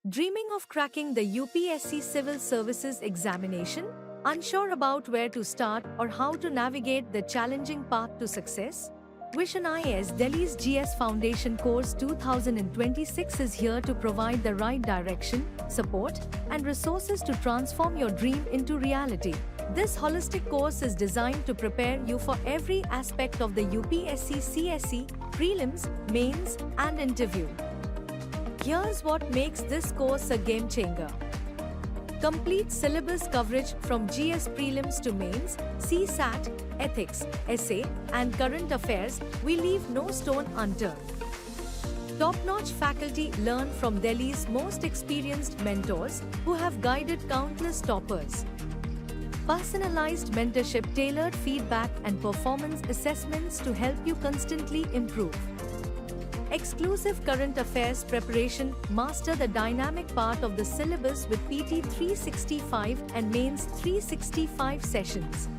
Dreaming of cracking the UPSC Civil Services examination? Unsure about where to start or how to navigate the challenging path to success? Vision IAS Delhi's GS Foundation Course 2026 is here to provide the right direction, support, and resources to transform your dream into reality. This holistic course is designed to prepare you for every aspect of the UPSC CSE, prelims, mains, and interview. Here's what makes this course a game changer. Complete syllabus coverage from GS prelims to mains, CSAT, ethics, essay, and current affairs. We leave no stone unturned. Top-notch faculty learn from Delhi's most experienced mentors who have guided countless toppers. Personalized mentorship, tailored feedback, and performance assessments to help you constantly improve. Exclusive current affairs preparation. Master the dynamic part of the syllabus with PT 365 and Mains 365 sessions.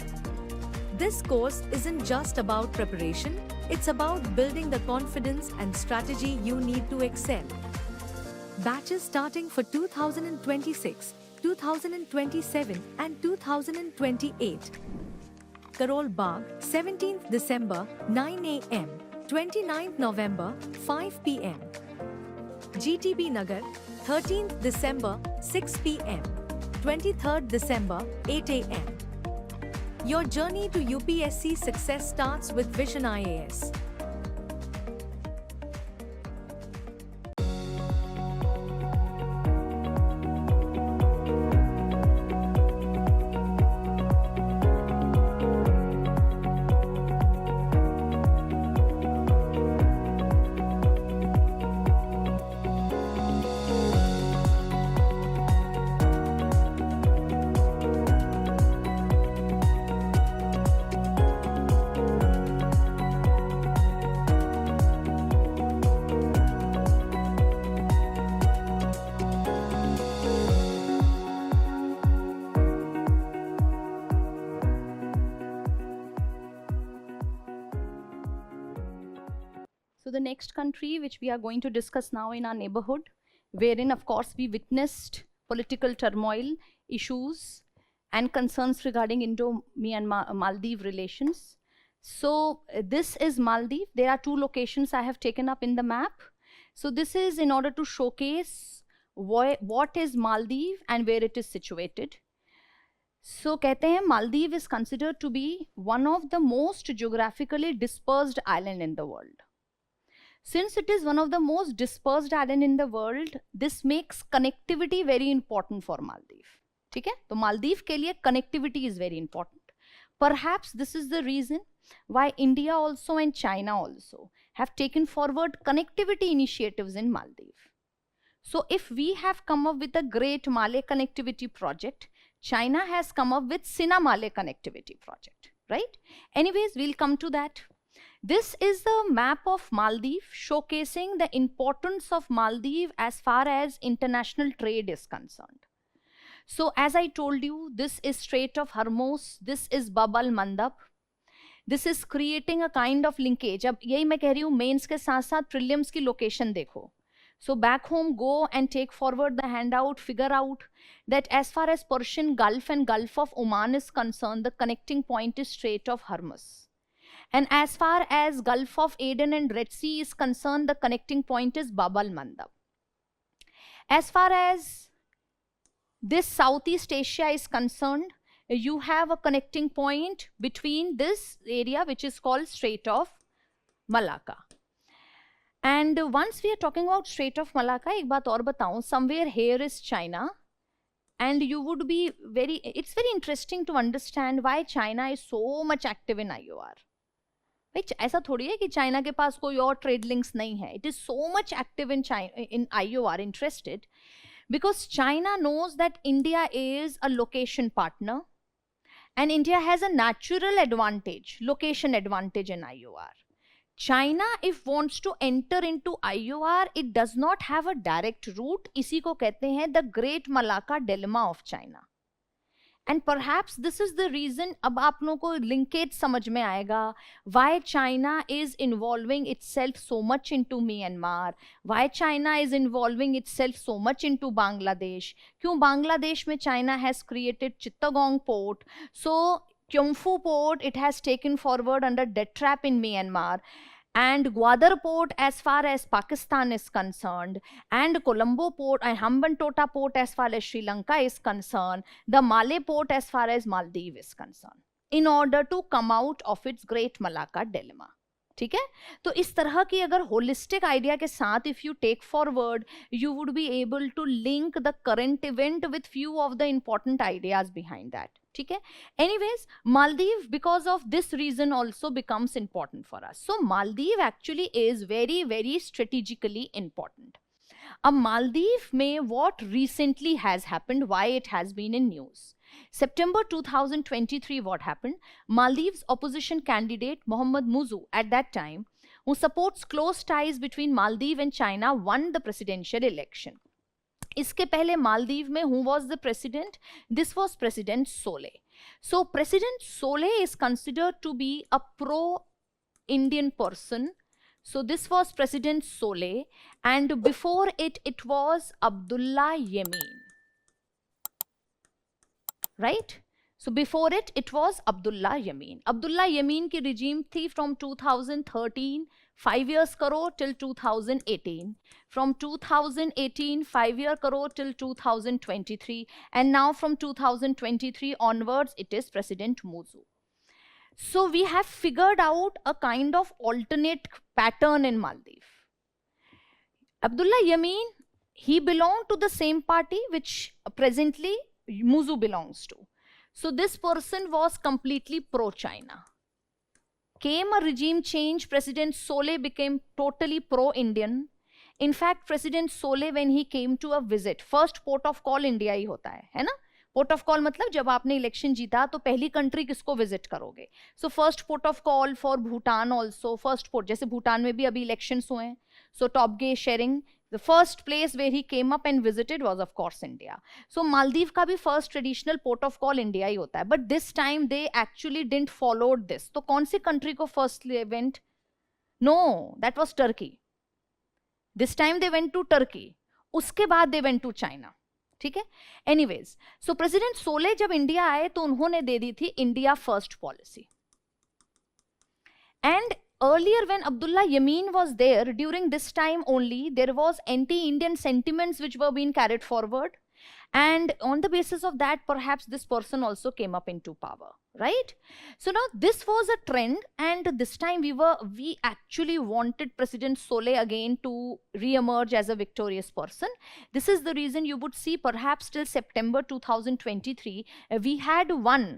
This course isn't just about preparation, it's about building the confidence and strategy you need to excel. Batches starting for 2026, 2027 and 2028. Karol Bagh, 17th December, 9 a.m. 29th November, 5 p.m. GTB Nagar, 13th December, 6 p.m. 23rd December, 8 a.m. Your journey to UPSC success starts with Vision IAS. So the next country which we are going to discuss now in our neighborhood, wherein of course we witnessed political turmoil, issues and concerns regarding Indo-Maldives relations. So this is Maldives. There are two locations I have taken up in the map. So this is in order to showcase what is Maldives and where it is situated. So कहते हैं Maldives is considered to be one of the most geographically dispersed island in the world. Since it is one of the most dispersed island in the world, this makes connectivity very important for Maldives. ठीक है? तो Maldives के लिए connectivity is very important. Perhaps this is the reason why India also and China also have taken forward connectivity initiatives in Maldives. So if we have come up with a Great Malay Connectivity Project, China has come up with Sina Malay Connectivity Project, right? Anyways, we'll come to that. This is the map of Maldives showcasing the importance of Maldives as far as international trade is concerned. So as I told you, this is Strait of Hormuz, this is Bab al-Mandab. This is creating a kind of linkage. अब यही मैं कह रही हूँ, mains के साथ साथ prelims की लोकेशन देखो. So back home, go and take forward the handout, figure out that as far as Persian Gulf and Gulf of Oman is concerned, the connecting point is Strait of Hormuz. And as far as Gulf of Aden and Red Sea is concerned, the connecting point is Bab al-Mandab. As far as this Southeast Asia is concerned, you have a connecting point between this area which is called Strait of Malacca. And once we are talking about Strait of Malacca, एक बात और बताऊं, somewhere here is China. And you would be it's very interesting to understand why China is so much active in IOR. ऐसा थोड़ी है कि China के पास कोई और ट्रेड लिंक्स नहीं है. It is so much active in IOR, interested, because China knows that India is a location partner and India has a natural advantage, location advantage in IOR. China, if wants to enter into IOR, it does not have a direct route. इसी को कहते हैं the Great Malacca Dilemma of China. And perhaps this is the reason, अब आप लोगों को linkage समझ में आएगा, why China is involving itself so much into Myanmar, why China is involving itself so much into Bangladesh, क्यों बांग्लादेश में China has created Chittagong port, so Thimphu port it has taken forward under debt trap in Myanmar, and Gwadar port as far as Pakistan is concerned, and Colombo port and Hambantota port as far as Sri Lanka is concerned, the Malé port as far as Maldives is concerned, in order to come out of its Great Malacca dilemma. ठीक है, तो इस तरह की अगर holistic idea के साथ if you take forward, you would be able to link the current event with few of the important ideas behind that. ठीक है, anyways Maldives because of this reason also becomes important for us. So Maldives actually is very very strategically important. अब मालदीव में what recently has happened, why it has been in news. September 2023, what happened? Maldives opposition candidate Mohammad Muzu at that time, who supports close ties between Maldives and China, won the presidential election. इसके पहले मालदीव में who was the president? This was President Soleh. So President Soleh is considered to be a pro-Indian person. So this was President Soleh, and before it, it was Abdullah Yemin. Right? So before it, it was Abdullah Yemin. Abdullah Yemin की regime थी from 2013, 5 years करो till 2018. From 2018, 5 year करो till 2023. And now from 2023 onwards, it is President Muzu. So we have figured out a kind of alternate pattern in Maldives. Abdullah Yemin, he belonged to the same party which presently Muzu belongs to. So this person was completely pro-China. Came a regime change, President Soleh became totally pro-Indian. In fact, President Soleh, when he came to a visit, first port of call India ही होता है ना? Port of call मतलब जब आपने election जीता तो पहली country किसको विजिट करोगे. So first port of call for Bhutan also, first port, जैसे भूटान में भी अभी इलेक्शंस हुए हैं. So Tobgay sharing, the first place where he came up and visited was of course India. So Maldives का भी first traditional port of call India ही होता है. But this time they actually didn't followed this. तो कौन सी कंट्री को first went? No, that was Turkey. This time they went to Turkey, उसके बाद दे वेंट टू चाइना. ठीक है, एनीवेज. सो प्रेसिडेंट सोले जब इंडिया आए तो उन्होंने दे दी थी India first policy. And earlier when Abdullah Yemin was there, during this time only there was anti-Indian sentiments which were being carried forward, and on the basis of that perhaps this person also came up into power, right? So now this was a trend, and this time we actually wanted President Soleh again to re-emerge as a victorious person. This is the reason you would see perhaps till September 2023 we had one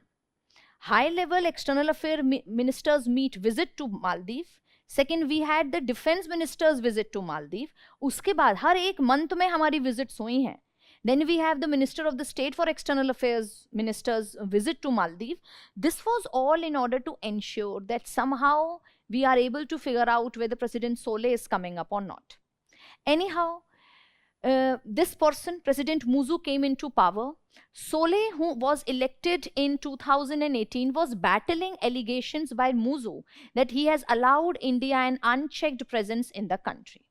high-level external affairs ministers meet visit to Maldives. Second, we had the defense ministers visit to Maldives. उसके बाद हर एक month में हमारी visits हुई हैं. Then we have the Minister of the State for External Affairs ministers visit to Maldives. This was all in order to ensure that somehow we are able to figure out whether President Soleh is coming up or not. Anyhow, this person, President Muzu, came into power. Soleh, who was elected in 2018, was battling allegations by Muzu that he has allowed India an unchecked presence in the country.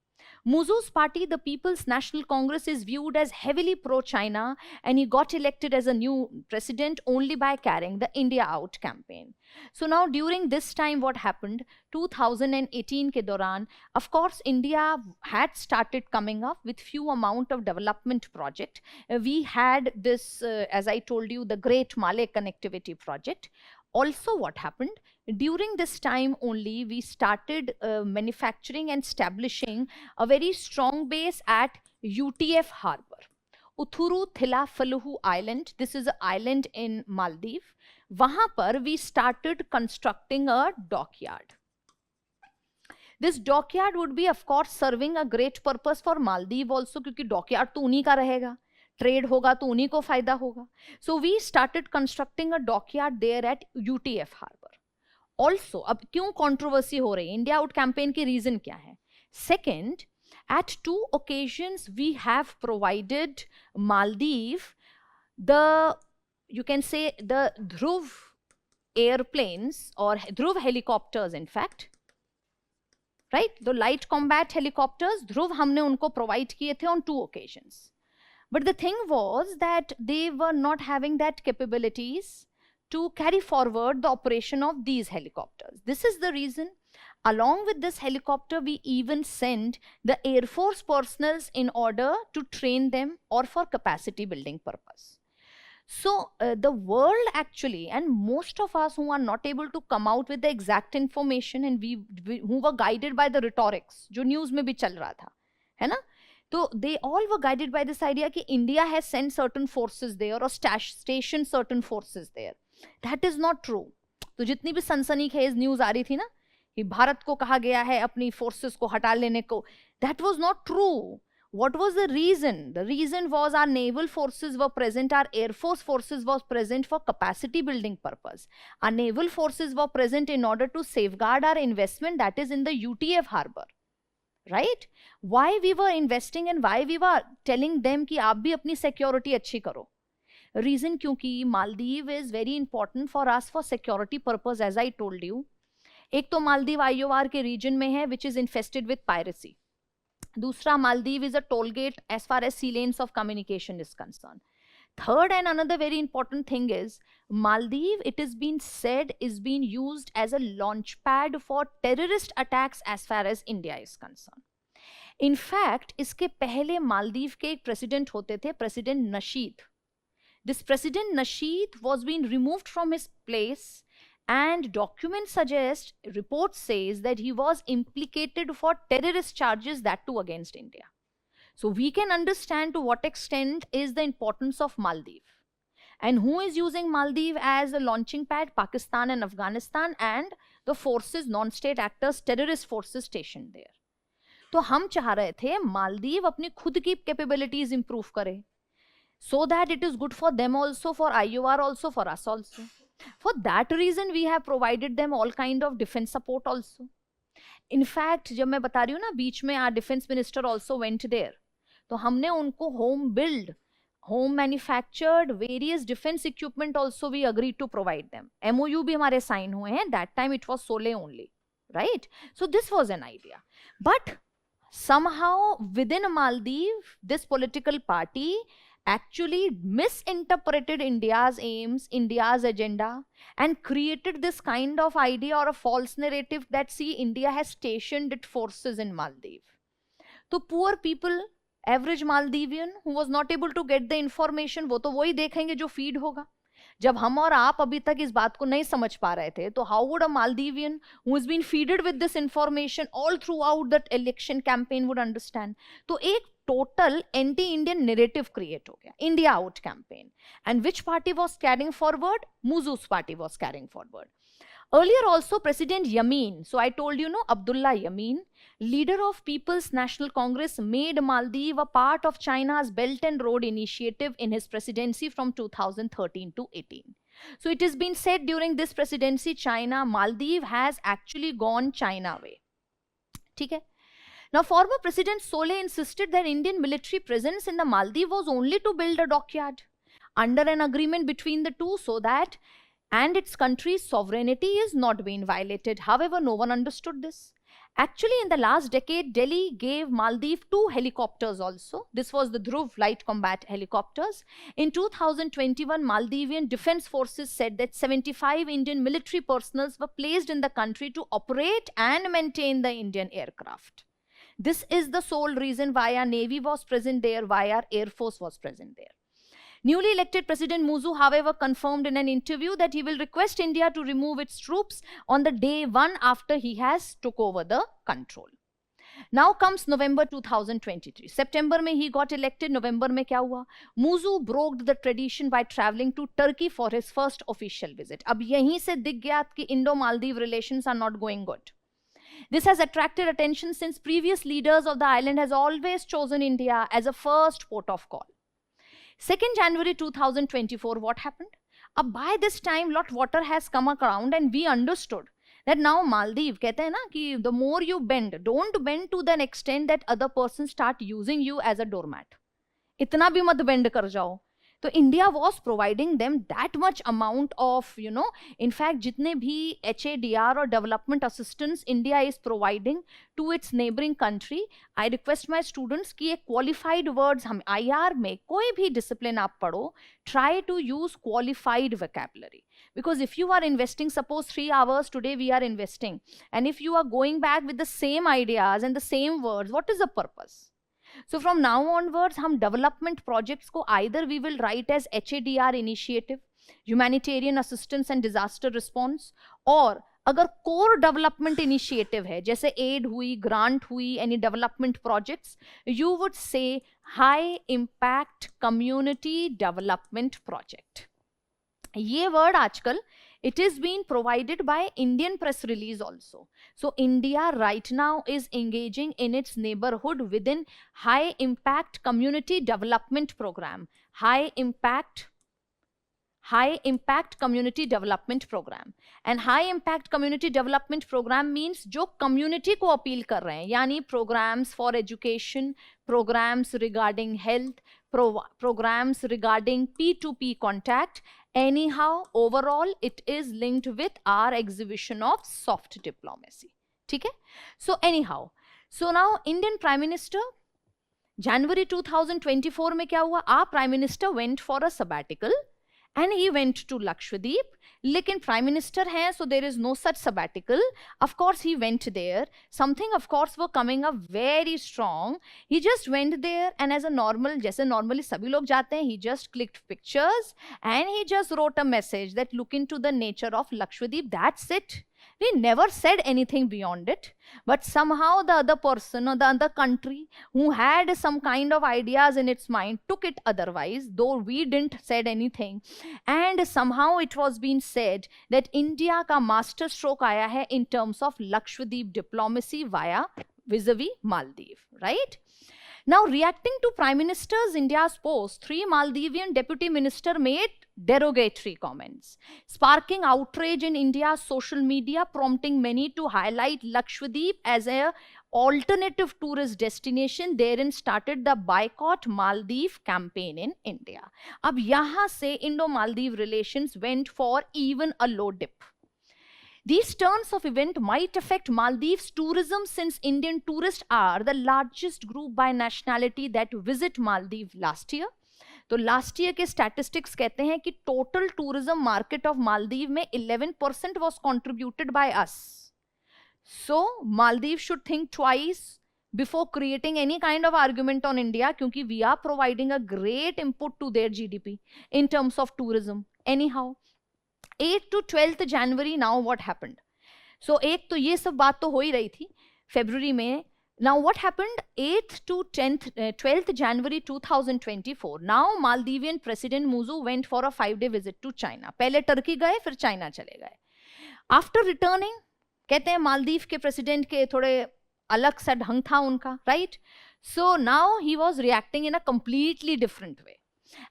Muzu's party, the People's National Congress, is viewed as heavily pro-China, and he got elected as a new president only by carrying the India Out campaign. So now during this time what happened, 2018 ke dauran, of course India had started coming up with few amount of development project. We had this, as I told you, the Great Malay Connectivity Project. Also what happened, during this time only we started manufacturing and establishing a very strong base at UTF Harbor, Uthuru Thila Faluhu Island. This is an island in Maldives. Wahan par we started constructing a dockyard. This dockyard would be of course serving a great purpose for Maldives also, क्योंकि dockyard तो उन्हीं का रहेगा, trade होगा तो उन्हीं को फायदा होगा. So we started constructing a dockyard there at UTF harbour. Also अब क्यों कंट्रोवर्सी हो रही है, इंडिया आउट कैंपेन की रीजन क्या है? Second, at 2 occasions we have provided Maldives the you can say the Dhruv airplanes or Dhruv helicopters, in fact, right? The light combat helicopters, Dhruv हमने उनको provide किए थे on 2 occasions. But the thing was that they were not having that capabilities to carry forward the operation of these helicopters. This is the reason, along with this helicopter, we even sent the Air Force personnel in order to train them or for capacity building purpose. So the world actually, and most of us who are not able to come out with the exact information, and we who were guided by the rhetorics, जो news में भी चल रहा था, है ना? So they all were guided by this idea कि India has sent certain forces there or stationed certain forces there. That is not true. तो जितनी भी सनसनीखेज न्यूज आ रही थी ना कि भारत को कहा गया है अपनी फोर्सेस को हटा लेने को, that was not true. What was the reason? The reason was our naval forces were present, our air force forces was present for capacity building purpose. Our naval forces were present in order to safeguard our investment, that is in the UTF harbor. Right? Why we were investing and why we were telling them कि आप भी अपनी security अच्छी करो. Reason क्योंकि Maldives is very important for us for security purpose, as I told you. एक तो Maldives IOR के region में है which is infested with piracy. दूसरा, Maldives is a toll gate as far as sea lanes of communication is concerned. Third, and another very important thing is, Maldives, it is being said, is being used as a launch pad for terrorist attacks as far as India is concerned. In fact, इसके पहले Maldives के एक president होते थे, President Nasheed. This President Nasheed was being removed from his place, and documents suggest, report says that he was implicated for terrorist charges, that too against India. So we can understand to what extent is the importance of Maldives. And who is using Maldives as a launching pad? Pakistan and Afghanistan and the forces, non-state actors, terrorist forces stationed there. तो हम चाह रहे थे Maldives अपनी खुद की capabilities improve करे, so that it is good for them also, for IOR also, for us also. For that reason, we have provided them all kind of defense support also. In fact, जब मैं बता रही हूँ ना, बीच में our defense minister also went there. तो हमने उनको home build, home manufactured various defense equipment also we agreed to provide them. MOU भी हमारे sign हुए हैं. That time it was Sole only, right? So this was an idea. But somehow within Maldives, this political party actually misinterpreted India's aims, India's agenda, and created this kind of idea or a false narrative that, see, India has stationed its forces in Maldives. So poor people, average Maldivian who was not able to get the information, वो तो वही देखेंगे जो feed होगा. जब हम और आप अभी तक इस बात को नहीं समझ पा रहे थे, तो how would a Maldivian who has been feeded with this information all throughout that election campaign would understand? तो एक total anti-Indian narrative create हो गया, India out campaign. And which party was carrying forward? Muzu's party was carrying forward. Earlier also, President Yamin, so I told you, no, Abdullah Yamin, leader of People's National Congress, made Maldives a part of China's Belt and Road Initiative in his presidency from 2013 to 18. So it has been said during this presidency, Maldives has actually gone China way. Okay? Now, former President Sole insisted that Indian military presence in the Maldives was only to build a dockyard under an agreement between the two, so that and its country's sovereignty is not being violated. However, no one understood this. Actually, in the last decade, Delhi gave Maldives 2 helicopters also. This was the Dhruv light combat helicopters. In 2021, Maldivian Defense Forces said that 75 Indian military personnel were placed in the country to operate and maintain the Indian aircraft. This is the sole reason why our Navy was present there, why our Air Force was present there. Newly elected President Muzu, however, confirmed in an interview that he will request India to remove its troops on the day 1 after he has took over the control. Now comes November 2023. September mein he got elected. November mein kya hua? Muzu broke the tradition by traveling to Turkey for his first official visit. Ab yahin se dikh gaya ki Indo-Maldives relations are not going good. This has attracted attention since previous leaders of the island has always chosen India as a first port of call. 2nd January 2024, what happened? By this time, lot water has come around and we understood that now Maldives, कहते हैं ना कि the more you bend, don't bend to the extent that other persons start using you as a doormat. इतना भी मत bend कर जाओ. तो India was providing them that much amount of in fact जितने भी HADR और development assistance India is providing to its neighbouring country, I request my students कि ये क्वालिफाइड वर्ड्स, हम IR में कोई भी डिसिप्लिन आप पढ़ो, try to use qualified vocabulary, because if you are investing, suppose 3 hours today we are investing, and if you are going back with the same ideas and the same words, what is the purpose? So from now onwards हम development projects को either we will write as HADR initiative, humanitarian assistance and disaster response, और अगर core development initiative है जैसे aid हुई, grant हुई, any development projects, you would say high impact community development project. ये word आजकल it is being provided by Indian press release also. So India right now is engaging in its neighborhood within high impact community development program. High impact community development program. And high impact community development program means जो community को appeal कर रहे हैं, यानी programs for education, programs regarding health, programs regarding P2P contact. Anyhow, overall, it is linked with our exhibition of soft diplomacy. ठीक है? So anyhow, so now Indian Prime Minister, January 2024 में क्या हुआ? Our Prime Minister went for a sabbatical and he went to Lakshadweep. लेकिन Prime Minister हैं, so there is no such sabbatical. Of course, he went there. Something, of course, were coming up very strong. He just went there and as a normal, जैसे normally सभी लोग जाते हैं, he just clicked pictures and he just wrote a message that look into the nature of Lakshadweep. That's it. We never said anything beyond it, but somehow the other person or the other country who had some kind of ideas in its mind took it otherwise, though we didn't said anything, and somehow it was being said that India का master stroke आया है in terms of Lakshadweep diplomacy via vis-a-vis Maldives, right? Now, reacting to Prime Minister's India's post, 3 Maldivian deputy minister made derogatory comments, sparking outrage in India's social media, prompting many to highlight Lakshadweep as an alternative tourist destination. Therein started the boycott Maldives campaign in India. अब यहाँ से Indo-Maldives relations went for even a low dip. These turns of event might affect Maldives tourism since Indian tourists are the largest group by nationality that visit Maldives last year. तो last year के statistics कहते हैं कि total tourism market of Maldives में 11% was contributed by us. So Maldives should think twice before creating any kind of argument on India, क्योंकि we are providing a great input to their GDP in terms of tourism. Anyhow 8 to 12th January, now what happened? So एक तो ये सब बात तो हो ही रही थी फरवरी में. Now what happened 8th to 12th January 2024? Now Maldivian President Muzu went for a 5-day visit to China. पहले टर्की गए, फिर चाइना चले गए. After returning, कहते हैं मालदीव के प्रेसिडेंट के थोड़े अलग सा ढंग था उनका, right? So now he was reacting in a completely different way.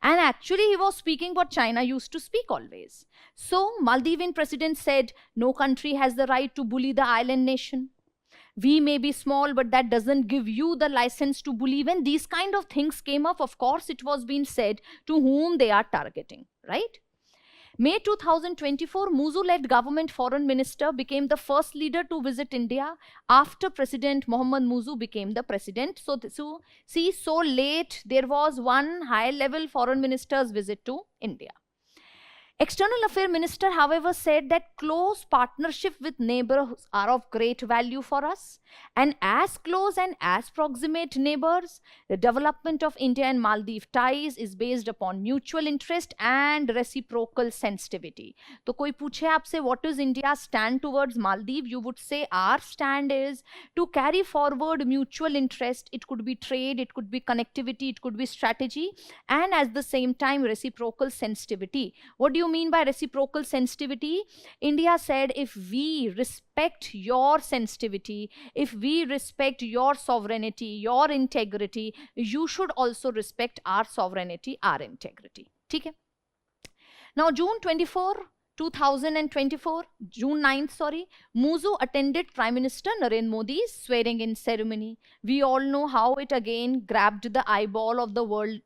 And actually he was speaking what China used to speak always. So Maldivian president said, no country has the right to bully the island nation. We may be small, but that doesn't give you the license to bully. When these kind of things came up, of course it was being said to whom they are targeting, right? May 2024, Muzu-led government foreign minister became the first leader to visit India after President Mohammad Muzu became the president. So see, so late there was one high-level foreign minister's visit to India. External Affairs Minister, however, said that close partnership with neighbors are of great value for us, and as close and as proximate neighbors, the development of India and Maldives ties is based upon mutual interest and reciprocal sensitivity. तो कोई पूछे आपसे what is India's stand towards Maldives, you would say our stand is to carry forward mutual interest. It could be trade, it could be connectivity, it could be strategy, and at the same time reciprocal sensitivity. What do you mean by reciprocal sensitivity? India said, if we respect your sensitivity, if we respect your sovereignty, your integrity, you should also respect our sovereignty, our integrity. ठीक है? Now June 9th, Muzu attended Prime Minister Narendra Modi's swearing in ceremony. We all know how it again grabbed the eyeball of the world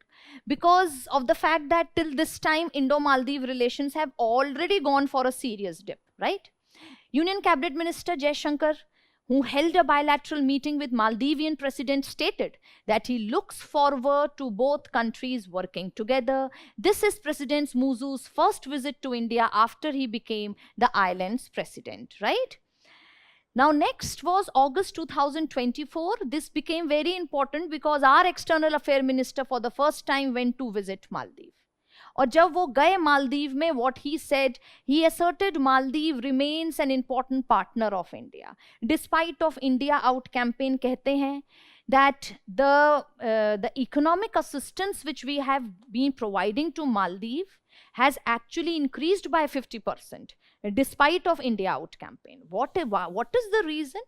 because of the fact that till this time Indo-Maldive relations have already gone for a serious dip, right? Union Cabinet Minister Jaishankar, who held a bilateral meeting with Maldivian president, stated that he looks forward to both countries working together. This is President Muzu's first visit to India after he became the island's president, right? Now, next was August 2024. This became very important because our external affair minister for the first time went to visit Maldives. और जब वो गए मालदीव में, what he said, he asserted Maldives remains an important partner of India. Despite of India Out campaign कहते हैं that the economic assistance which we have been providing to Maldives has actually increased by 50%, despite of India Out campaign. What is the reason?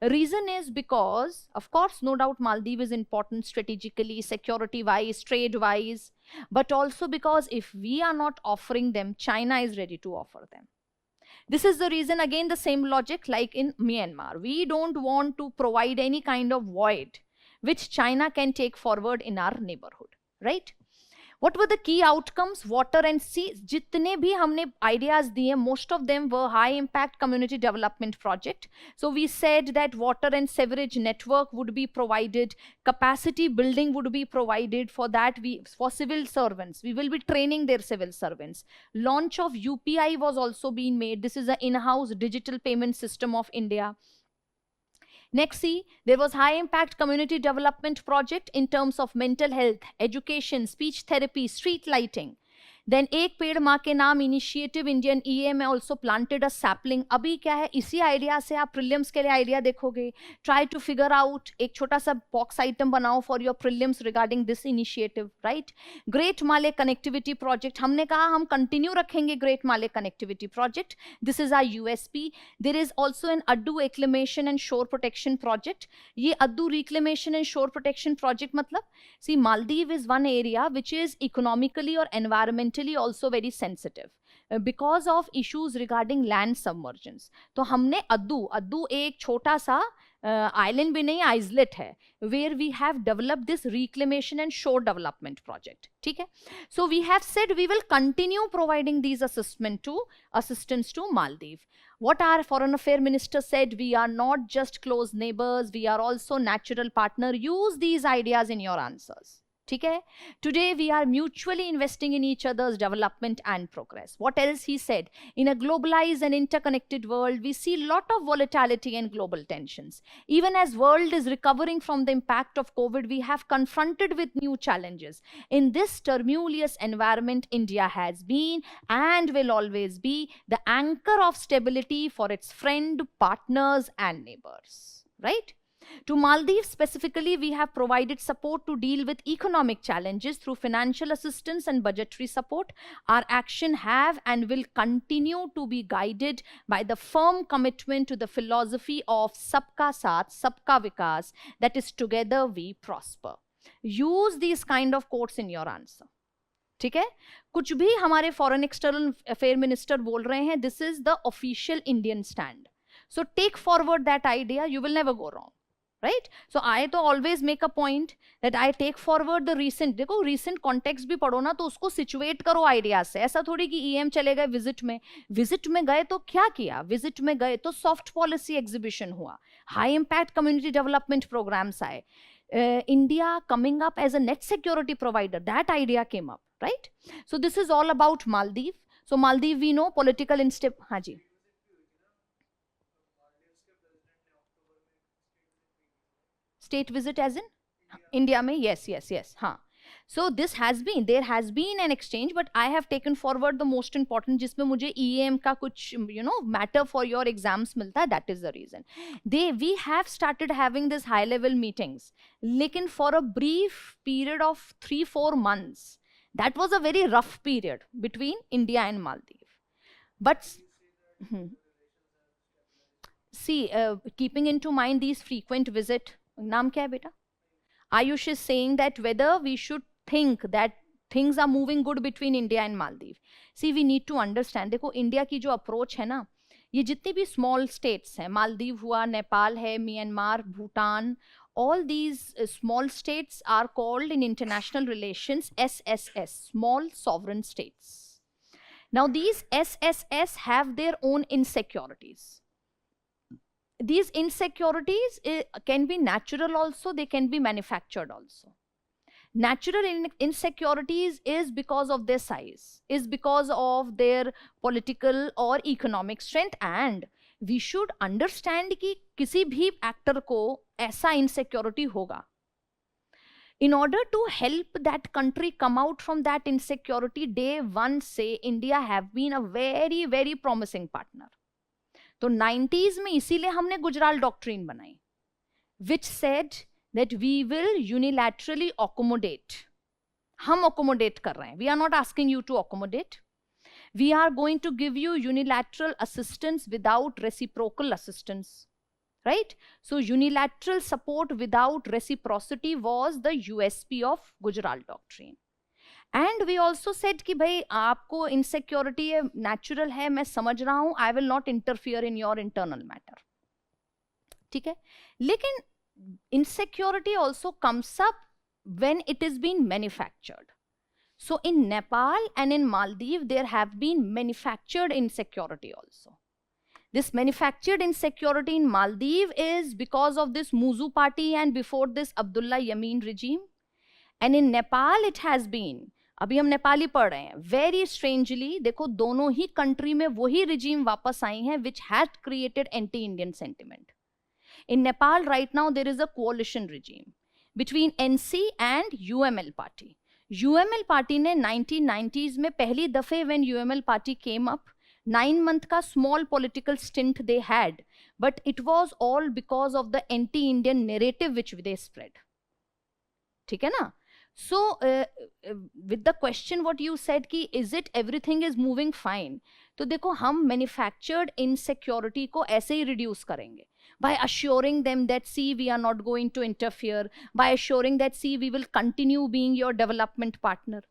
Reason is because, of course, no doubt Maldives is important strategically, security wise, trade wise, but also because if we are not offering them, China is ready to offer them. This is the reason, again, the same logic like in Myanmar. We don't want to provide any kind of void which China can take forward in our neighborhood, right? What were the key outcomes? Water and sea. जितने भी हमने ideas दिए, most of them were high impact community development project. So we said that water and sewerage network would be provided, capacity building would be provided. For that, for civil servants, we will be training their civil servants. Launch of UPI was also being made. This is an in-house digital payment system of India. Next, see, there was high impact community development project in terms of mental health, education, speech therapy, street lighting. Then एक पेड़ माँ के नाम initiative Indian ईए में also planted अ sapling. अभी क्या है, इसी आइडिया से आप प्रिलिम्स के लिए आइडिया देखोगे. ट्राई टू फिगर आउट, एक छोटा सा बॉक्स आइटम बनाओ for your prelims regarding this initiative, right? Great Male connectivity project, हमने कहा हम कंटिन्यू रखेंगे great Male connectivity project. This is our USP. There is also an Addu reclamation and shore protection project. ये Addu reclamation and shore protection project मतलब, see, Maldives is one area which is economically और environmentally also very sensitive because of issues regarding land submergence. तो हमने अद्दू एक छोटा सा island भी नहीं, islet है, where we have developed this reclamation and shore development project. ठीक है? So we have said we will continue providing these assistance to Maldives. What our foreign affairs minister said, we are not just close neighbors, we are also natural partner. Use these ideas in your answers. Okay? Today we are mutually investing in each other's development and progress. What else he said? In a globalized and interconnected world, we see a lot of volatility and global tensions. Even as world is recovering from the impact of COVID, we have confronted with new challenges. In this tumultuous environment, India has been and will always be the anchor of stability for its friend, partners and neighbors, right? To Maldives specifically, we have provided support to deal with economic challenges through financial assistance and budgetary support. Our action have and will continue to be guided by the firm commitment to the philosophy of Sabka Saath, Sabka Vikas, that is together we prosper. Use these kind of quotes in your answer. ठीक है? कुछ भी हमारे foreign external affair minister बोल रहे हैं, this is the official Indian stand. So take forward that idea, you will never go wrong. Right? So I तो always make a point that I take forward the recent. देखो recent context भी पढ़ो ना, तो उसको situate करो ideas से. ऐसा थोड़ी कि EM चले गए visit में गए तो क्या किया? visit में गए तो soft policy exhibition हुआ, high impact community development programs आए, India coming up as a net security provider, that idea came up, right? So this is all about Maldives. So Maldives we know political instability. हाँ जी. State visit as in India mein? Yes. हाँ. So this has been, there has been an exchange, but I have taken forward the most important, जिसमें मुझे EAM का कुछ, matter for your exams मिलता है, that is the reason. We have started having this high level meetings, लेकिन for a brief period of 3-4 months. That was a very rough period between India and Maldives. But see, keeping into mind these frequent visits, नाम क्या है बेटा? Ayush is saying that whether we should think that things are moving good between India and Maldives. See, we need to understand. देखो India की जो approach है ना, ये जितने भी स्मॉल स्टेट्स हैं, मालदीव हुआ, नेपाल है, Myanmar, Bhutan All these small states are called in international relations SSS, small sovereign states. Now these SSS have their own insecurities. These insecurities can be natural also, they can be manufactured also. Natural insecurities is because of their size, is because of their political or economic strength, and we should understand कि किसी भी actor को ऐसा insecurity होगा. In order to help that country come out from that insecurity, day one से India have been a very very promising partner. तो 90s में इसीलिए हमने गुजराल डॉक्ट्रिन बनाई, which said that we will unilaterally accommodate. हम accommodate कर रहे हैं. We are not asking you to accommodate. We are going to give you unilateral assistance without reciprocal assistance. Right? So unilateral support without reciprocity was the USP of Gujarat Doctrine. And we also said कि भाई आपको insecurity है, natural है, मैं समझ रहा हूँ, I will not interfere in your internal matter. ठीक है? लेकिन insecurity also comes up when it is being manufactured. So in Nepal and in Maldives, there have been manufactured insecurity also. This manufactured insecurity in Maldives is because of this Muzu party and before this Abdullah Yamin regime. And in Nepal it has been, अभी हम नेपाली पढ़ रहे हैं, very strangely देखो दोनों ही country में वही regime वापस आई हैं which had created anti-Indian sentiment. In Nepal right now there is a coalition regime between NC and UML party. UML party ने 1990s में पहली दफे when UML party came up, 9 month का small political stint they had, but it was all because of the anti-Indian narrative which they spread. ठीक है ना? So with the question what you said कि is it everything is moving fine, तो देखो हम manufactured insecurity को ऐसे ही reduce करेंगे by assuring them that see we are not going to interfere, by assuring that see we will continue being your development partner.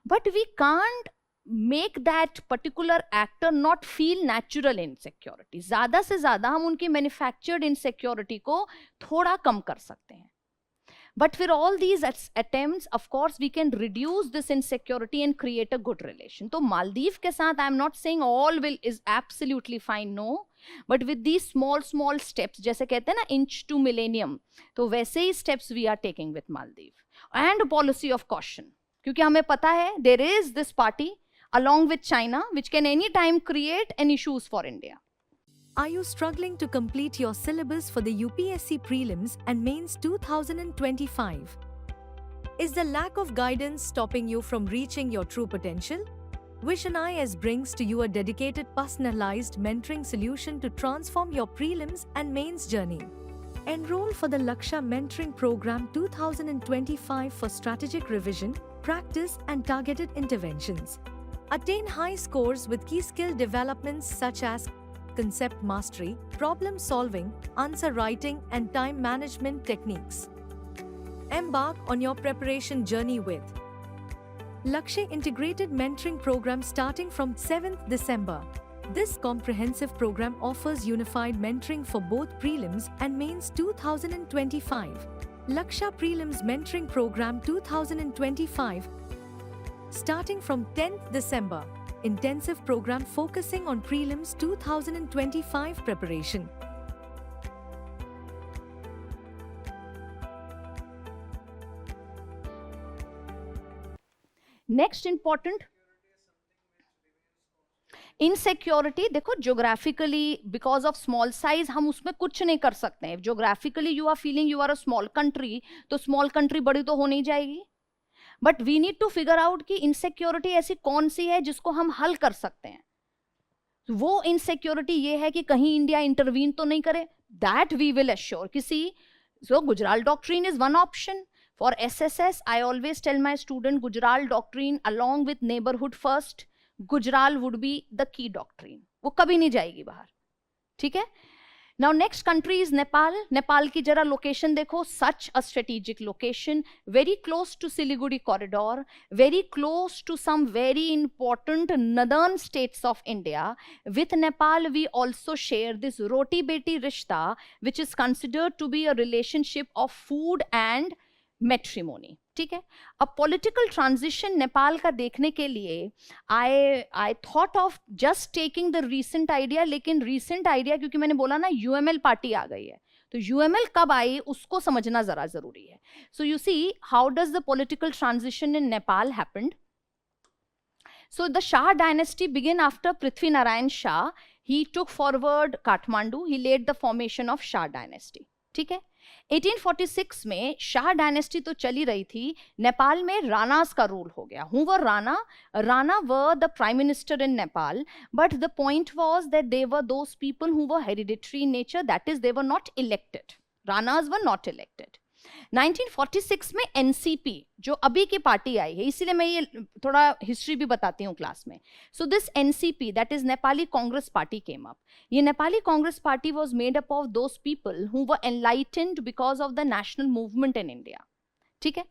But we can't make that particular actor not feel natural insecurity. ज़्यादा से ज़्यादा हम उनकी manufactured insecurity को थोड़ा कम कर सकते हैं. But for all these attempts, of course, we can reduce this insecurity and create a good relation. So Maldives के साथ, I am not saying all will is absolutely fine, no. But with these small steps, जैसे कहते हैं ना inch to millennium, तो वैसे ही steps we are taking with Maldives. And a policy of caution, क्योंकि हमें पता है there is this party along with China which can anytime create any issues for India. Are you struggling to complete your syllabus for the UPSC Prelims and Mains 2025? Is the lack of guidance stopping you from reaching your true potential? Vision IS brings to you a dedicated, personalized mentoring solution to transform your prelims and mains journey. Enroll for the Laksha Mentoring Program 2025 for strategic revision, practice and targeted interventions. Attain high scores with key skill developments such as concept mastery, problem solving, answer writing and time management techniques. Embark on your preparation journey with Laksha Integrated Mentoring Program starting from 7th December. This comprehensive program offers unified mentoring for both prelims and mains 2025. Laksha Prelims Mentoring Program 2025 starting from 10th December. Intensive program focusing on prelims 2025 preparation. Next important insecurity, देखो geographically because of small size हम उसमें कुछ नहीं कर सकते हैं. Geographically you are feeling you are a small country, तो small country बड़ी तो हो नहीं जाएगी. But we need to figure out कि इनसिक्योरिटी ऐसी कौन सी है जिसको हम हल कर सकते हैं. वो इनसिक्योरिटी ये है कि कहीं इंडिया इंटरवीन तो नहीं करे. दैट वी विल एश्योर किसी. So Gujral doctrine is one option. For SSS I always tell my student Gujral doctrine along with neighbourhood first, Gujral would be the key doctrine. वो कभी नहीं जाएगी बाहर. ठीक है. Now next country is Nepal. Nepal की जरा location देखो, such a strategic location, very close to Siliguri corridor, very close to some very important northern states of India. With Nepal, we also share this roti beti rishta, which is considered to be a relationship of food and matrimony. ठीक है. A political transition Nepal का देखने के लिए I thought of just taking the recent idea, लेकिन recent idea क्योंकि मैंने बोला ना UML पार्टी आ गई है, तो UML कब आई उसको समझना जरा जरूरी है. So you see how does the political transition in Nepal happened. So the Shah dynasty began after Prithvi Narayan Shah. He took forward Kathmandu. He laid the formation of Shah dynasty. ठीक है. 1846 में Shah dynasty तो चली रही थी, नेपाल में राणास का rule हो गया. Who were Rana? Rana were the prime minister in Nepal, but the point was that they were those people who were hereditary in nature, that is they were not elected. Ranas were not elected. 1946 में NCP जो अभी की party आई है, इसीलिए मैं ये थोड़ा history भी बताती हूँ क्लास में. So this NCP, that is Nepali Congress party, came up. ये Nepali Congress party was made up of those people who were enlightened because of the national movement in India. ठीक है.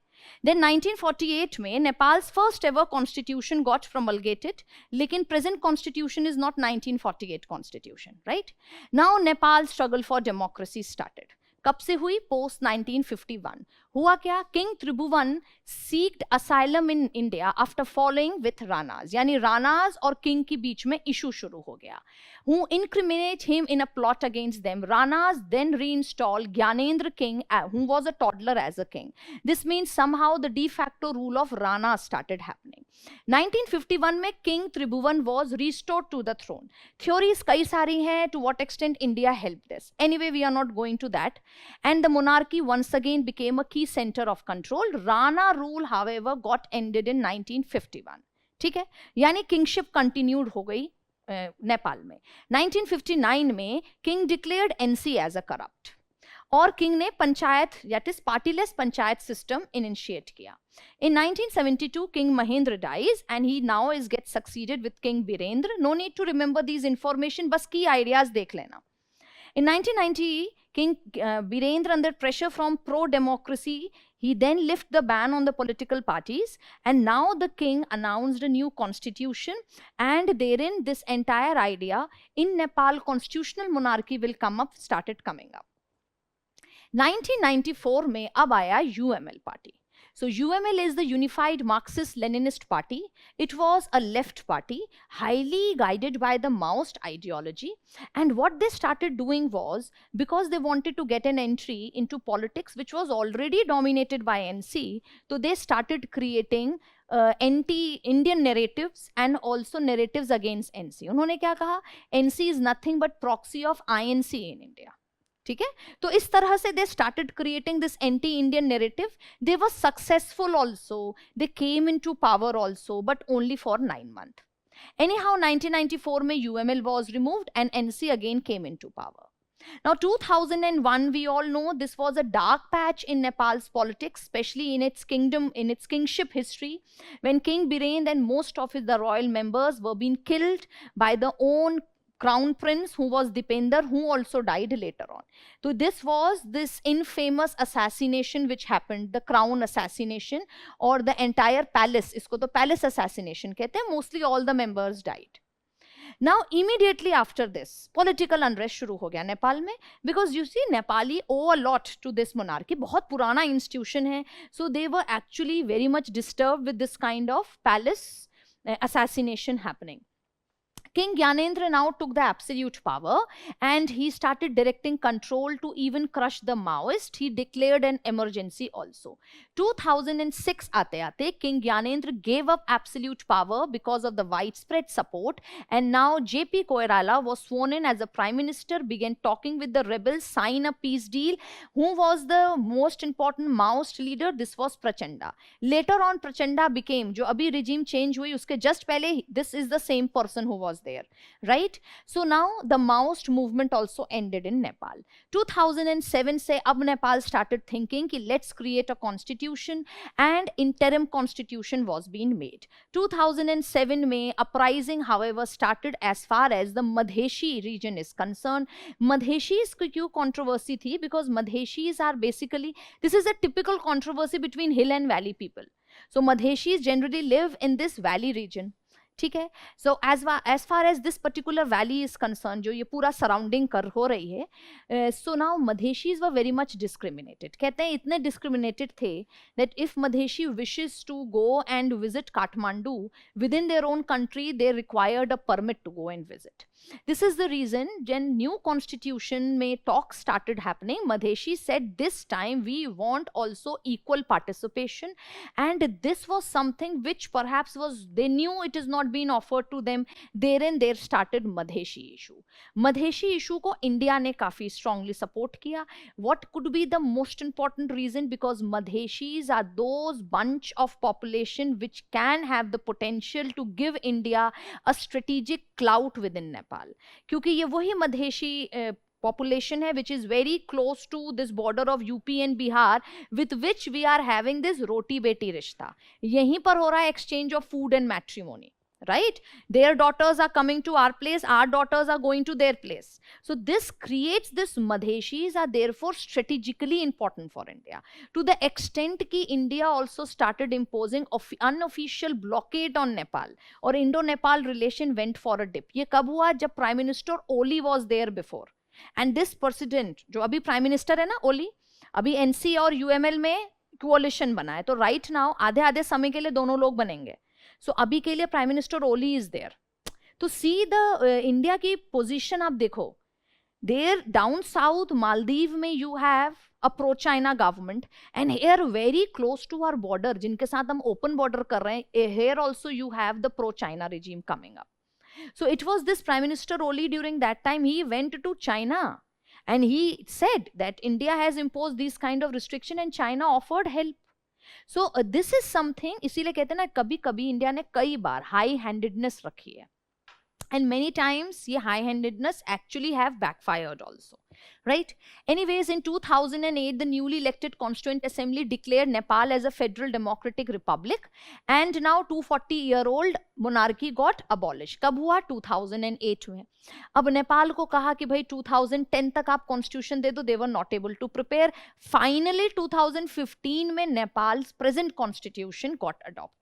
Then 1948 में Nepal's first ever constitution got promulgated, लेकिन present constitution is not 1948 constitution, right. Now Nepal struggle for democracy started. कब से हुई? Post 1951. हुआ क्या? King Tribhuvan seeked asylum in India after following with Ranas, यानी राणाज और किंग के बीच में इशू शुरू हो गया. Who incriminate him in a plot against them. Ranas then reinstalled Gyanendra King, who was a toddler, as a king. This means somehow the de facto rule of Rana started happening. 1951 में King Tribhuvan was restored to the throne. Theories कई सारी हैं to what extent India helped this. Anyway, we are not going to that. And the monarchy once again became a key center of control. Rana rule, however, got ended in 1951. ठीक है, यानी kingship continued हो गई नेपाल में. 1959 में king declared NC as a corrupt, और king ने panchayat, that is partyless panchayat system initiate किया. In 1972, King Mahendra dies and he now is gets succeeded with King Birendra. No need to remember these information, बस key ideas देख लेना. In 1990, King Birendra, under pressure from pro-democracy, he then lifted the ban on the political parties, and now the king announced a new constitution, and therein this entire idea in Nepal constitutional monarchy will come up, started coming up. 1994 में अब आया UML party. So UML is the Unified Marxist-Leninist Party. It was a left party, highly guided by the Maoist ideology. And what they started doing was, because they wanted to get an entry into politics, which was already dominated by NC, so they started creating anti-Indian narratives and also narratives against NC. उन्होंने क्या कहा? NC is nothing but proxy of INC in India. ठीक है. तो इस तरह से they started creating this anti Indian narrative. They were successful also, they came into power also, but only for 9 months. Anyhow, 1994 में UML was removed and NC again came into power. Now 2001, we all know this was a dark patch in Nepal's politics, especially in its kingdom, in its kingship history, when King Birendra and most of the royal members were being killed by the own crown prince, who was Dipender, who also died later on. So this was this infamous assassination which happened, the crown assassination, or the entire palace, isko to palace assassination kehte hain, mostly all the members died. Now immediately after this, political unrest shuru ho gaya Nepal mein, because you see Nepali owe a lot to this monarchy, bahut purana institution hai, so they were actually very much disturbed with this kind of palace assassination happening. King Gyanendra now took the absolute power, and he started directing control to even crush the Maoist. He declared an emergency also. 2006 aate King Gyanendra gave up absolute power because of the widespread support, and now JP Koirala was sworn in as a prime minister, began talking with the rebels, sign a peace deal. Who was the most important Maoist leader? This was Prachanda. Later on Prachanda became, jo abhi regime change hui uske just pehle, this is the same person who was was there, right? So now the Maoist movement also ended in Nepal. 2007 से अब Nepal started thinking कि let's create a constitution, and interim constitution was being made. 2007 में uprising however started as far as the Madheshi region is concerned. Madheshis की क्यों controversy थी? Because Madheshis are basically, this is a typical controversy between hill and valley people. So Madheshis generally live in this valley region. ठीक है. So as far as this particular valley is concerned, जो ये पूरा surrounding कर हो रही है, so now Madheshis were very much discriminated. कहते हैं इतने discriminated थे that if Madheshi wishes to go and visit Kathmandu within their own country, they required a permit to go and visit. This is the reason when new constitution में talks started happening, Madheshi said this time we want also equal participation, and this was something which perhaps was, they knew it is not being offered to them. Therein there started Madheshi issue. Madheshi issue को India ने काफी strongly support किया. What could be the most important reason? Because Madheshis are those bunch of population which can have the potential to give India a strategic clout within Nepal. क्योंकि ये वही Madhesi population है which is very close to this border of UP and Bihar, with which we are having this roti beti rishta. यहीं पर हो रहा है exchange of food and matrimony, right? Their daughters are coming to our place, our daughters are going to their place. So this creates this Madheshis are therefore strategically important for India, to the extent कि India also started imposing unofficial blockade on Nepal, और Indo-Nepal relation went for a dip. ये कब हुआ? जब Prime Minister Oli was there before, and this president जो अभी Prime Minister है ना Oli, अभी NC और UML में coalition बना है, तो right now आधे आधे समय के लिए दोनों लोग बनेंगे. So अभी के लिए prime minister Oli is there. तो सी द इंडिया की पोजीशन आप देखो, देयर डाउन साउथ मालदीव में you have a pro China government, and here very close to our border जिनके साथ हम ओपन बॉर्डर कर रहे हैं, here also you have the pro China regime coming up. So it was this Prime Minister Oli during that time, he went to China and he said that India has imposed these kind of restriction and China offered help. So this is something, इसीलिए कहते हैं ना कभी कभी India ने कई बार high handedness रखी है, and many times ये high handedness actually have backfired also, right? Anyways, in 2008 the newly elected Constituent Assembly declared Nepal as a federal democratic republic, and now 240-year-old monarchy got abolished. कब हुआ? 2008 में. अब नेपाल को कहा कि भाई 2010 तक आप कॉन्स्टिट्यूशन दे दो, they were not able to prepare. Finally 2015 में Nepal's present constitution got adopted.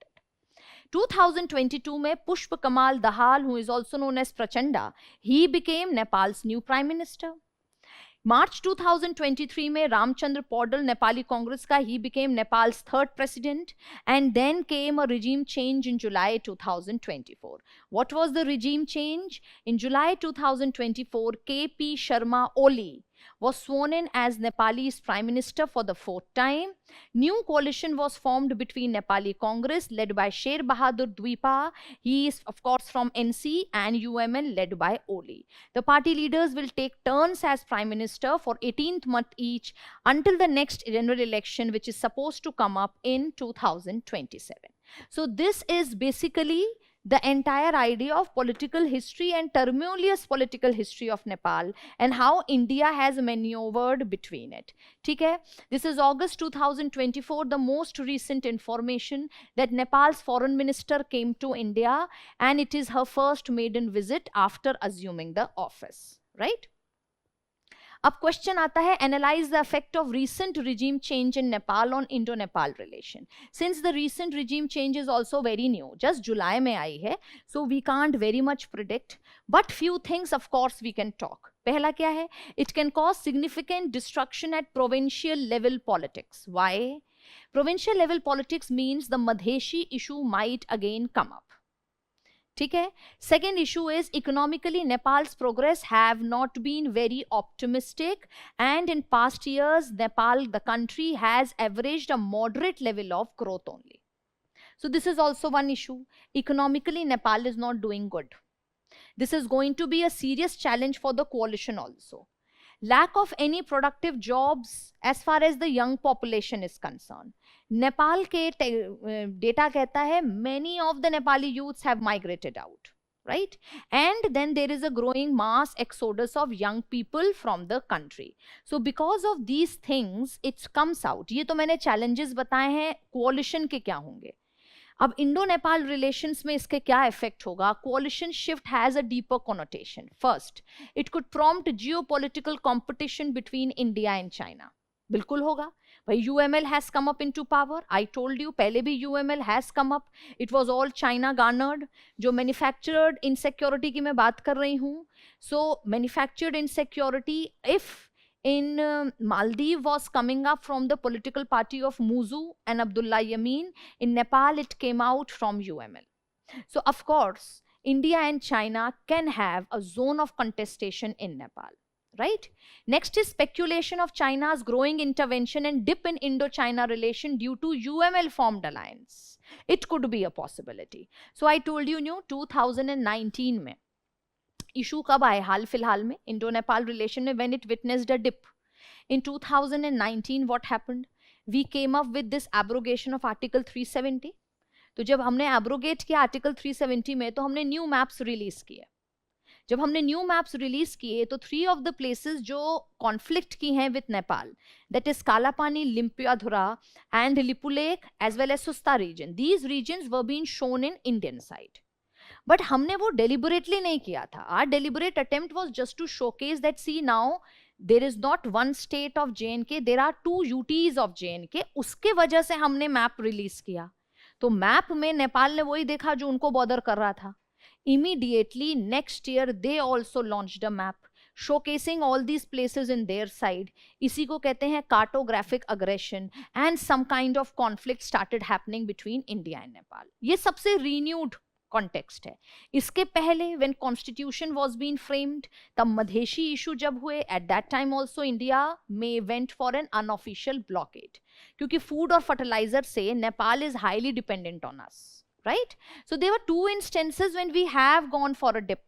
2022 में Pushpa Kamal Dahal, who is also known as Prachanda, he became Nepal's new prime minister. March 2023 में Ramchandra Paudel, Nepali Congress का, he became Nepal's third president, and then came a regime change in July 2024. What was the regime change? In July 2024, KP Sharma Oli was sworn in as Nepal's prime minister for the fourth time. New coalition was formed between Nepali Congress led by Sher Bahadur Dwipa, he is of course from NC, and UML led by Oli. The party leaders will take turns as prime minister for 18th month each until the next general election, which is supposed to come up in 2027. So this is basically the entire idea of political history and tumultuous political history of Nepal and how India has maneuvered between it. ठीक है? This is August 2024, the most recent information that Nepal's foreign minister came to India, and it is her first maiden visit after assuming the office, right? अब question आता है, analyse the effect of recent regime change in Nepal on Indo-Nepal relation. Since the recent regime change is also very new, just July में आई है, so we can't very much predict, but few things of course we can talk. पहला क्या है? It can cause significant destruction at provincial level politics. Why? Provincial level politics means the Madheshi issue might again come up. ठीक है? Second issue is economically Nepal's progress have not been very optimistic, and in past years Nepal, the country, has averaged a moderate level of growth only. So this is also one issue. Economically Nepal is not doing good. This is going to be a serious challenge for the coalition also. Lack of any productive jobs as far as the young population is concerned. Nepal के data कहता है many of the Nepali youths have migrated out. right? And then there is a growing mass exodus of young people from the country. So because of these things it comes out. ये तो मैंने challenges बताए हैं, coalition के क्या होंगे. अब Indo Nepal relations में इसके क्या इफेक्ट होगा? कोalition shift has a deeper connotation. First, it could prompt geopolitical competition between India and China. बिल्कुल होगा भाई. UML has come up into power. I told you पहले भी UML has come up. It was all China garnered. जो manufactured insecurity की मैं बात कर रही हूँ. So manufactured insecurity, if in Maldives was coming up from the political party of Muzu and Abdullah Yamin. In Nepal, it came out from UML. So, of course, India and China can have a zone of contestation in Nepal, right? Next is speculation of China's growing intervention and dip in Indo-China relation due to UML formed alliance. It could be a possibility. So, I told you, 2019 में issue कब आए? हाल फिलहाल में Indo Nepal relation में, when it witnessed a dip in 2019. What happened? We came up with this abrogation of article 370. तो जब हमने एब्रोगेट किया आर्टिकल 370 में, तो हमने न्यू मैप्स रिलीज किए. जब हमने न्यू मैप्स रिलीज किए तो 3 ऑफ द प्लेसेस जो कॉन्फ्लिक्ट की हैं with Nepal, that is Kalapani, Limpiyadhura and Lipulekh as well as Susta region. These regions were been shown in Indian side. But हमने वो डेलिबरेटली नहीं किया था. Our deliberate attempt was just to showcase that see now there is not one state of JNK, there are 2 UTs of JNK. उसके वजह से हमने map release किया. तो मैप में नेपाल ने वही देखा जो उनको बॉदर कर रहा था. Immediately next year they also launched a map showcasing all these places in their side. इसी को कहते हैं cartographic aggression, and some kind of conflict started happening between India and Nepal. ये सबसे renewed कॉन्टेक्स्ट है. इसके पहले when constitution was been framed, तब मधेशी इशू जब हुए, at that time also India may went for an unofficial blockade, क्योंकि food और फर्टिलाइजर से Nepal is highly dependent on us, right? So there were 2 instances when we have gone for a dip.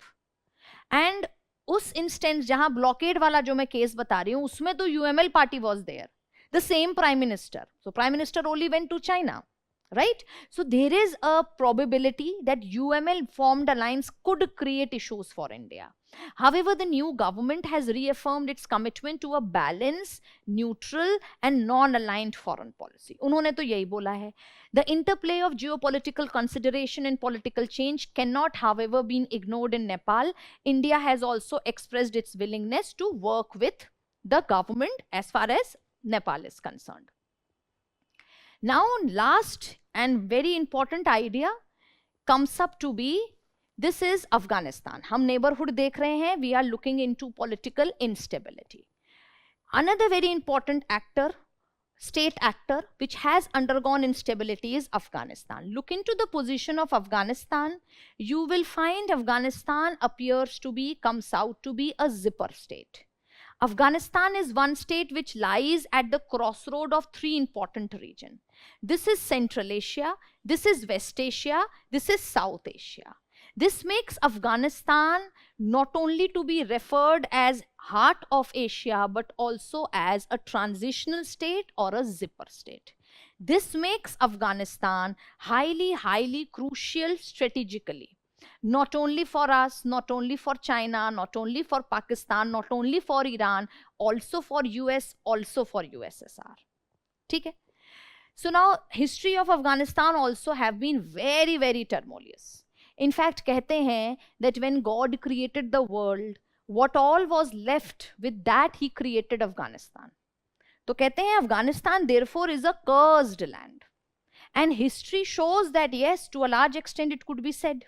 And उस instance जहां blockade वाला जो मैं case बता रही हूं, उसमें तो UML party was there, the same prime minister. So prime minister only went to China, right? So there is a probability that UML formed alliance could create issues for India. However, the new government has reaffirmed its commitment to a balanced, neutral and non-aligned foreign policy. उन्होंने तो यही बोला है. The interplay of geopolitical consideration and political change cannot, however, be ignored in Nepal. India has also expressed its willingness to work with the government as far as Nepal is concerned. Now, last and very important idea comes up to be, this is Afghanistan. हम neighborhood देख रहे हैं. We are looking into political instability. Another very important actor, state actor, which has undergone instability is Afghanistan. Look into the position of Afghanistan. You will find Afghanistan appears to be, comes out to be a zipper state. Afghanistan is one state which lies at the crossroad of 3 important regions. This is Central Asia, this is West Asia, this is South Asia. This makes Afghanistan not only to be referred as heart of Asia, but also as a transitional state or a zipper state. This makes Afghanistan highly crucial strategically. Not only for us, not only for China, not only for Pakistan, not only for Iran, also for US, also for USSR. ठीक है? So now history of Afghanistan also have been very tumultuous. In fact, कहते हैं that when God created the world, what all was left, with that he created Afghanistan. तो कहते हैं Afghanistan therefore is a cursed land. And history shows that yes, to a large extent it could be said.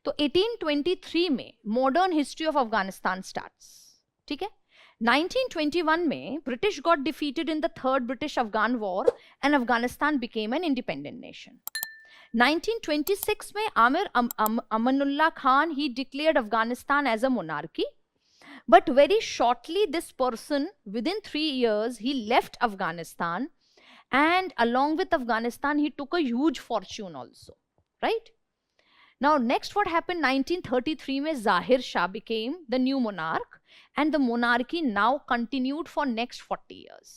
तो 1823 में modern history of Afghanistan starts. ठीक है? 1921 में British got defeated in the third British Afghan war and Afghanistan became an independent nation. 1926 में Amir Amanullah Khan he declared Afghanistan as a monarchy. But very shortly this person, within 3 years, he left Afghanistan, and along with Afghanistan he took a huge fortune also, right? Now next what happened, 1933 में Zahir Shah became the new monarch, and the monarchy now continued for next 40 years.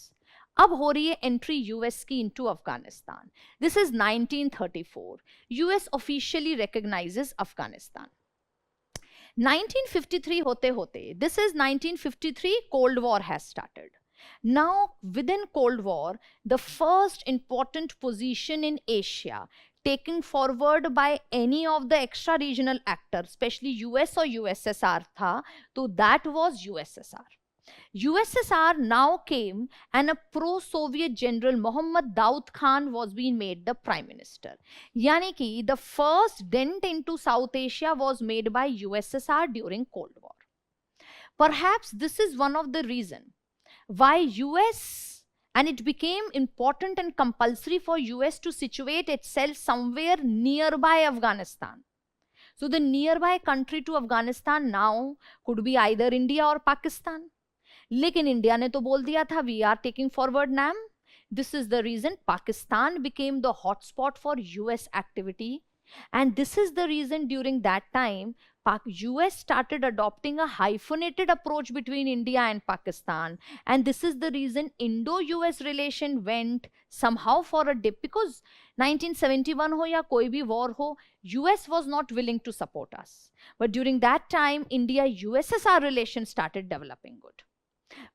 अब हो रही है entry US की into Afghanistan. This is 1934. US officially recognizes Afghanistan. 1953 होते होते, this is 1953, Cold War has started. Now within Cold War, the first important position in Asia taken forward by any of the extra regional actors, especially US or USSR था, तो that was USSR. USSR now came and a pro-Soviet general Mohammad Daud Khan was being made the prime minister. Yani ki the first dent into South Asia was made by USSR during Cold War. Perhaps this is one of the reasons why US, and it became important and compulsory for US to situate itself somewhere nearby Afghanistan. So the nearby country to Afghanistan now could be either India or Pakistan. लेकिन India ने तो बोल दिया था we are taking forward NAM. This is the reason Pakistan became the hotspot for US activity, and this is the reason during that time US started adopting a hyphenated approach between India and Pakistan, and this is the reason Indo-US relation went somehow for a dip, because 1971 ho ya koi bhi war ho, US was not willing to support us, but during that time India-USSR relations started developing good.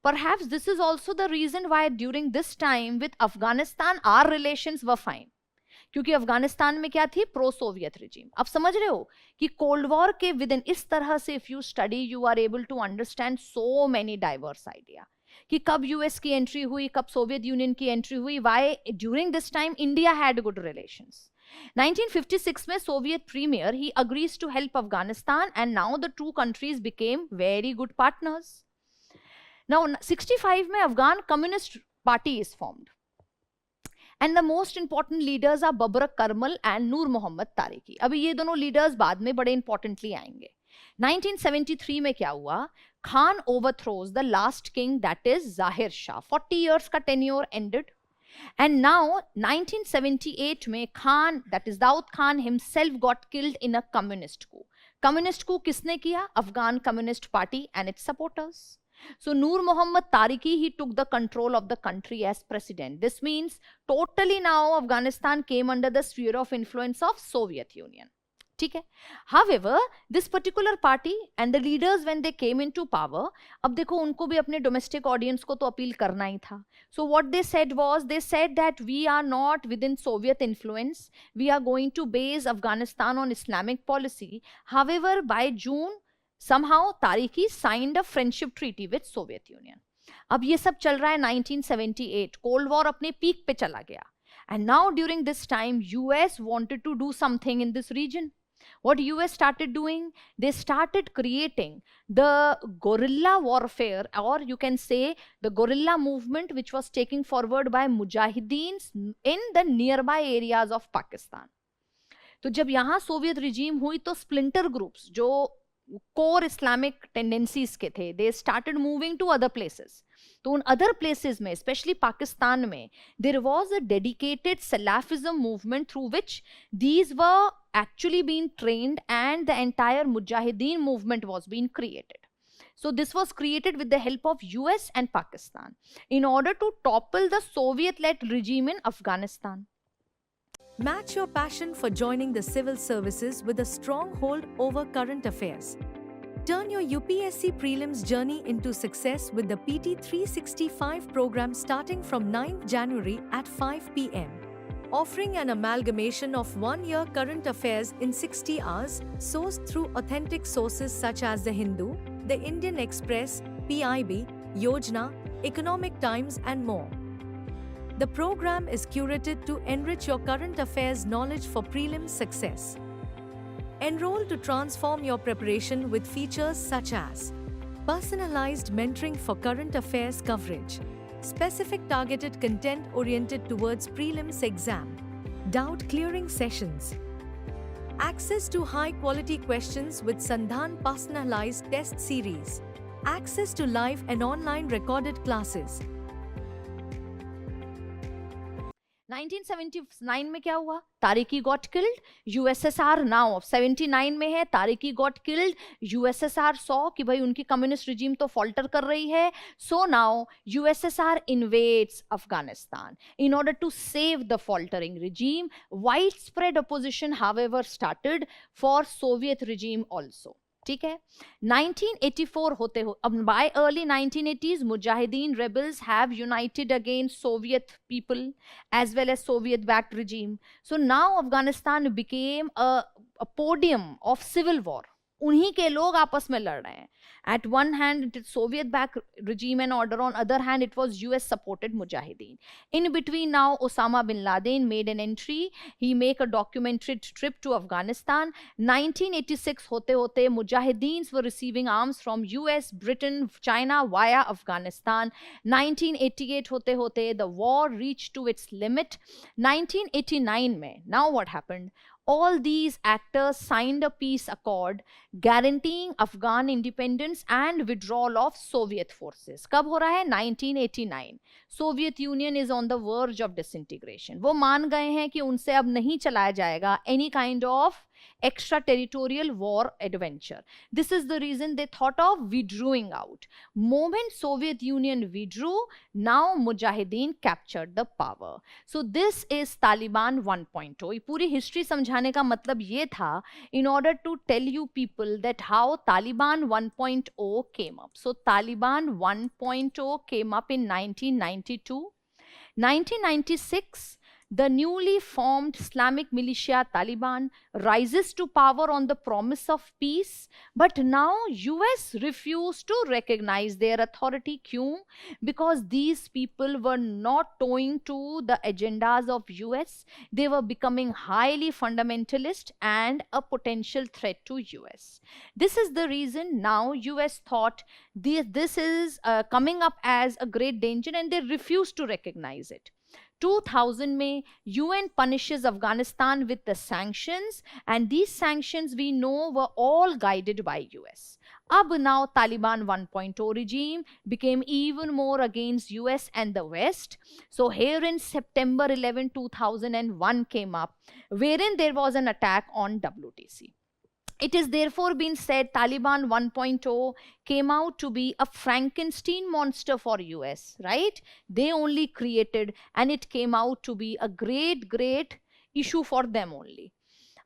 Perhaps this is also the reason why during this time with Afghanistan our relations were fine, क्योंकि अफगानिस्तान में क्या थी, pro Soviet regime. अब समझ रहे हो कि cold war के विद इन इस तरह से if you study you are able to understand so many diverse idea कि कब यूएस की एंट्री हुई, कब सोवियत यूनियन की एंट्री हुई, why during this time India had good relations. 1956 में Soviet premier he agrees to help Afghanistan and now the two countries became very good partners. Now 65 में Afghan communist party is formed, and the most important leaders are Babrak Karmal and Noor Mohammad Tariqi. अभी ये दोनों leaders बाद में बड़े importantly आएंगे. 1973 में क्या हुआ, Khan overthrows the last king, that is Zahir Shah. 40 years का tenure ended, and now 1978 में Khan, that is Daud Khan himself got killed in a communist coup. Communist coup किसने किया, Afghan communist party and its supporters. So Noor Mohammad Tariqi, he took the control of the country as president. This means totally now Afghanistan came under the sphere of influence of Soviet Union. ठीक है. However, this particular party and the leaders when they came into power, अब देखो उनको भी अपने domestic audience को तो appeal करना ही था. So what they said was, they said that we are not within Soviet influence. We are going to base Afghanistan on Islamic policy. However, by June somehow Tariqi signed a friendship treaty with Soviet Union. अब ये सब चल रहा है 1978, cold war अपने peak पे चला गया, and now during this time US wanted to do something in this region. What US started doing, they started creating the guerrilla warfare, or you can say the guerrilla movement which was taken forward by Mujahideens in the nearby areas of Pakistan. तो जब यहाँ Soviet regime हुई तो splinter groups जो core Islamic tendencies के थे, they started moving to other places. तो उन अदर प्लेसेस में, स्पेशली पाकिस्तान में, there was a dedicated Salafism movement through which these were actually being trained and the entire mujahideen movement was being created. So this was created with the help of US and Pakistan in order to topple the Soviet-led regime in Afghanistan. Match your passion for joining the civil services with a strong hold over current affairs. Turn your UPSC prelims journey into success with the PT 365 program starting from 9th January at 5 p.m. Offering an amalgamation of 1-year current affairs in 60 hours, sourced through authentic sources such as The Hindu, The Indian Express, PIB, Yojana, Economic Times and more. The program is curated to enrich your current affairs knowledge for prelims success. Enroll to transform your preparation with features such as personalized mentoring for current affairs coverage, specific targeted content oriented towards prelims exam, doubt clearing sessions, access to high-quality questions with Sandhan personalized test series, access to live and online recorded classes. 1979 में क्या हुआ, तारिकी got killed, USSR now 79 में है, तारिकी got killed, USSR saw कि भाई उनकी communist regime तो falter कर रही है, so now USSR invades Afghanistan in order to save the faltering regime. Widespread opposition however started for Soviet regime also. ठीक है। 1984 होते हो, अब बाय अर्ली 1980s मुजाहिदीन rebels have united against Soviet people as well as Soviet backed regime. So now Afghanistan became a podium of civil war. उन्हीं के लोग आपस में लड़ रहे हैं. At one hand it is Soviet backed regime and order, on other hand it was US supported mujahideen. In between now Osama bin Laden made an entry. He make a documentary trip to Afghanistan. 1986 होते होते mujahideens were receiving arms from US, Britain, China via Afghanistan. 1988 होते होते the war reached to its limit. 1989 में, now what happened? All these actors signed a peace accord guaranteeing Afghan independence and withdrawal of Soviet forces. कब हो रहा है? 1989. Soviet Union is on the verge of disintegration. वो मान गए हैं कि उनसे अब नहीं चलाया जाएगा any kind of extraterritorial war adventure. This is the reason they thought of withdrawing out. Moment Soviet Union withdrew, now Mujahideen captured the power. So this is Taliban 1.0. ये पूरी history समझाने का मतलब ये था in order to tell you people that how Taliban 1.0 came up. So Taliban 1.0 came up in 1992. 1996, the newly formed Islamic militia Taliban rises to power on the promise of peace, but now US refused to recognize their authority. क्यों? Because these people were not toeing to the agendas of US. They were becoming highly fundamentalist and a potential threat to US. This is the reason now US thought this is coming up as a great danger and they refused to recognize it. 2000 में UN punishes Afghanistan with the sanctions, and these sanctions we know were all guided by US. Ab now Taliban 1.0 regime became even more against US and the West. So here in September 11, 2001 came up, wherein there was an attack on WTC. It is therefore been said Taliban 1.0 came out to be a Frankenstein monster for US, right? They only created, and it came out to be a great issue for them only.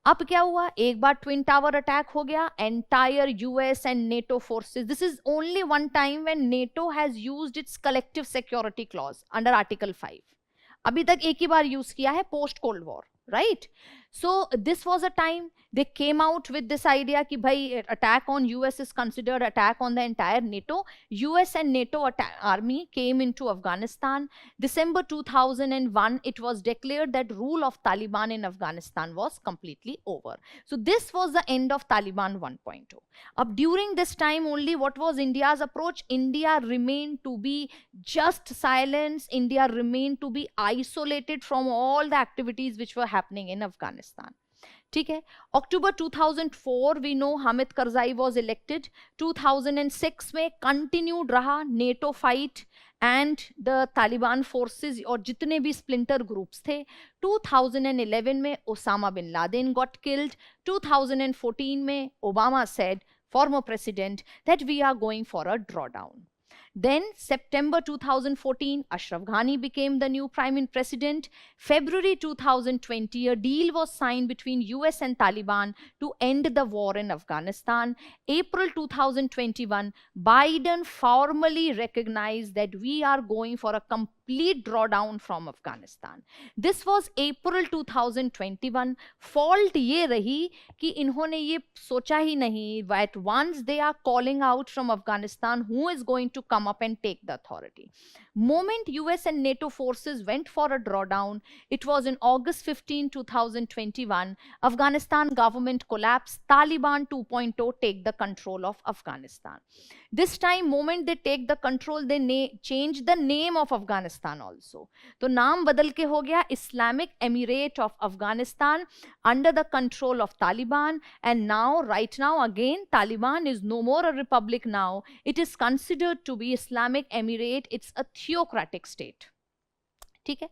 अब क्या हुआ? एक बार twin tower attack हो गया, entire US and NATO forces. This is only one time when NATO has used it's collective security clause under article 5. अभी तक एक ही बार use किया है post cold war, right? So this was a time they came out with this idea कि भाई attack on US is considered attack on the entire NATO. US and NATO army came into Afghanistan. December 2001, it was declared that rule of Taliban in Afghanistan was completely over. So this was the end of Taliban 1.0. Up during this time only, what was India's approach? India remained to be just silence. India remained to be isolated from all the activities which were happening in Afghanistan. ठीक है. October 2004 we know Hamid Karzai was elected. 2006 में continued रहा NATO fight and the Taliban forces और जितने भी splinter groups थे. 2011 में Osama bin Laden got killed. 2014 में Obama said, former president, that we are going for a drawdown. Then September 2014, Ashraf Ghani became the new prime president. February 2020, a deal was signed between US and Taliban to end the war in Afghanistan. April 2021, Biden formally recognized that we are going for a complete drawdown from Afghanistan. This was April 2021. Fault ये रही कि इन्होंने ये सोचा ही नहीं that once they are calling out from Afghanistan, who is going to come up and take the authority. Moment US and NATO forces went for a drawdown, it was in August 15, 2021. Afghanistan government collapsed. Taliban 2.0 take the control of Afghanistan. This time, moment they take the control, they change the name of Afghanistan also. तो नाम बदल के हो गया Islamic Emirate of Afghanistan under the control of Taliban. And now, right now, again, Taliban is no more a republic now. It is considered to be Islamic Emirate. It's a theocratic state. ठीक है.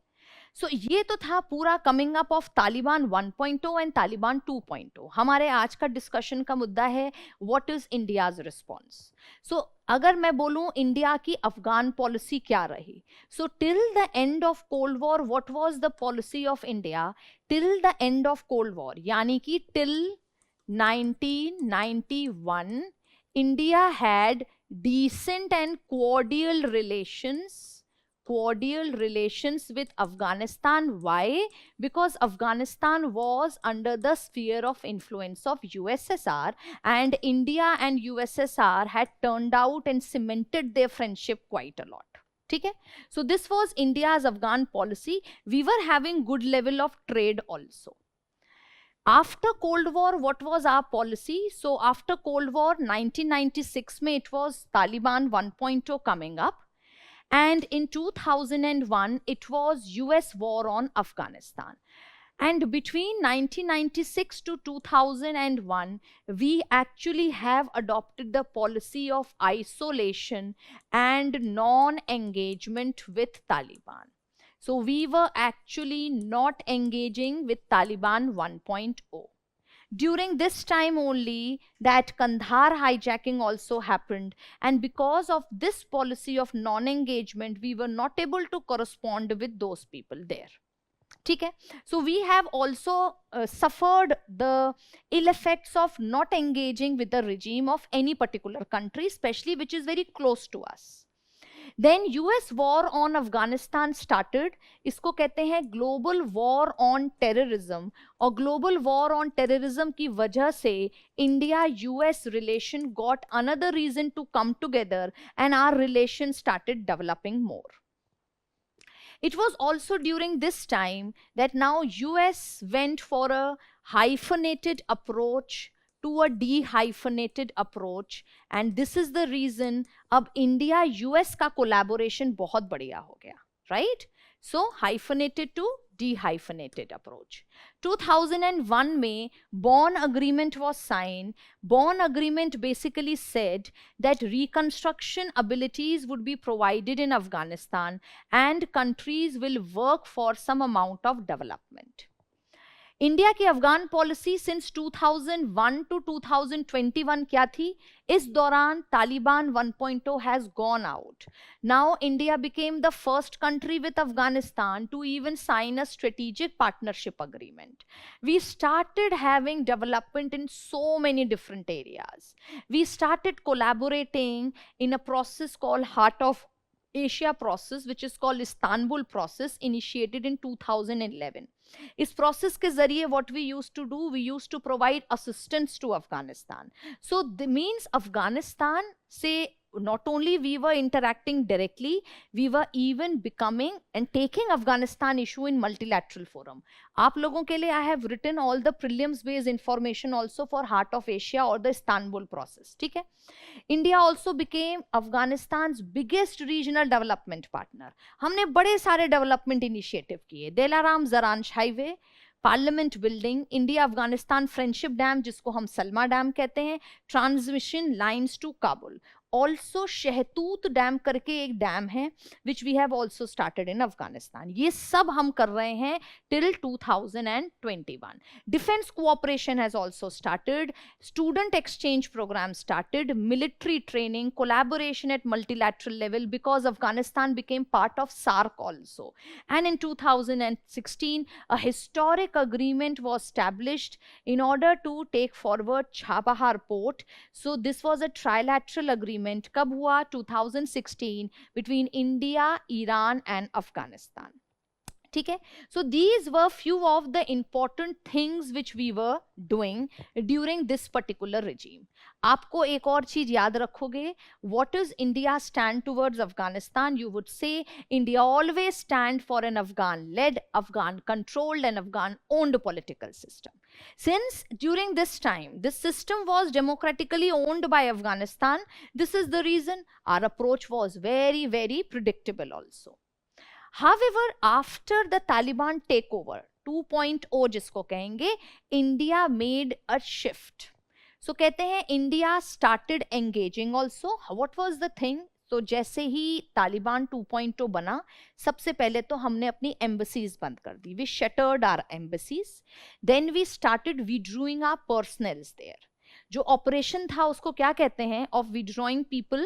सो ये तो था पूरा coming up of Taliban 1.0 and Taliban 2.0. हमारे आज का discussion का मुद्दा है व्हाट इज इंडियाज रिस्पॉन्स. सो अगर मैं बोलूं इंडिया की अफगान पॉलिसी क्या रही, so till the end of cold war what was the policy of India till the end of cold war, यानी कि till 1991, India had decent and cordial relations with Afghanistan. Why? Because Afghanistan was under the sphere of influence of USSR, and India and USSR had turned out and cemented their friendship quite a lot. ठीक है? So this was India's Afghan policy. We were having good level of trade also. After Cold War, what was our policy? So after Cold War, 1996 में it was Taliban 1.0 coming up. And in 2001, it was US war on Afghanistan. And between 1996 to 2001, we actually have adopted the policy of isolation and non-engagement with Taliban. So we were actually not engaging with Taliban 1.0. During this time only that Kandahar hijacking also happened, and because of this policy of non-engagement, we were not able to correspond with those people there. Okay? So we have also suffered the ill effects of not engaging with the regime of any particular country, especially which is very close to us. Then US war on Afghanistan started. इसको कहते हैं global war on terrorism, और global war on terrorism की वजह से India-US relation got another reason to come together, and our relation started developing more. It was also during this time that now US went for a hyphenated approach to a dehyphenated approach, and this is the reason अब India US का collaboration बहुत बढ़िया हो गया, right? So hyphenated to dehyphenated approach. 2001 में Bonn Agreement was signed. Bonn Agreement basically said that reconstruction abilities would be provided in Afghanistan and countries will work for some amount of development. India की Afghan policy since 2001 to 2021 क्या थी? इस दौरान Taliban 1.0 has gone out. Now India became the first country with Afghanistan to even sign a strategic partnership agreement. We started having development in so many different areas. We started collaborating in a process called heart of Asia process, which is called Istanbul process, initiated in 2011. इस process के जरिए what we used to do, we used to provide assistance to Afghanistan. So that means Afghanistan से not only we were interacting directly, we were even becoming and taking Afghanistan issue in multilateral forum. आप लोगों के लिए I have written all the prelims based information also for Heart of Asia or the Istanbul process. ठीक है? India also became Afghanistan's biggest regional development partner. हमने बड़े सारे development initiative किए. Delaram Zaranj Highway, parliament building, India Afghanistan friendship dam जिसको हम Salma dam कहते हैं, transmission lines to Kabul. Also Shahtoot dam करके एक डैम है which we have also started in Afghanistan. ये सब हम कर रहे हैं till 2021. Defence cooperation has also started, student exchange programme started, military training, collaboration at multilateral level because Afghanistan became part of SAARC also. And in 2016 a historic agreement was established in order to take forward Chabahar port. So this was a trilateral agreement. कब हुआ? 2016 between India, Iran and Afghanistan. ठीक है? So these were few of the important things which we were doing during this particular regime. आपको एक और चीज याद रखोगे, what is India stand towards Afghanistan? You would say India always stand for an Afghan-led, Afghan-controlled and Afghan-owned political system. Since during this time, this system was democratically owned by Afghanistan, this is the reason our approach was very, very predictable also. However, after the Taliban takeover, 2.0 जिसको कहेंगे, India made a shift. So कहते हैं India started engaging also. What was the thing? तो जैसे ही तालिबान 2.0 बना, सबसे पहले तो हमने अपनी embassies बंद कर दी. We shuttered our embassies. Then we started withdrawing our personnels there. जो ऑपरेशन था उसको क्या कहते हैं? Of withdrawing people,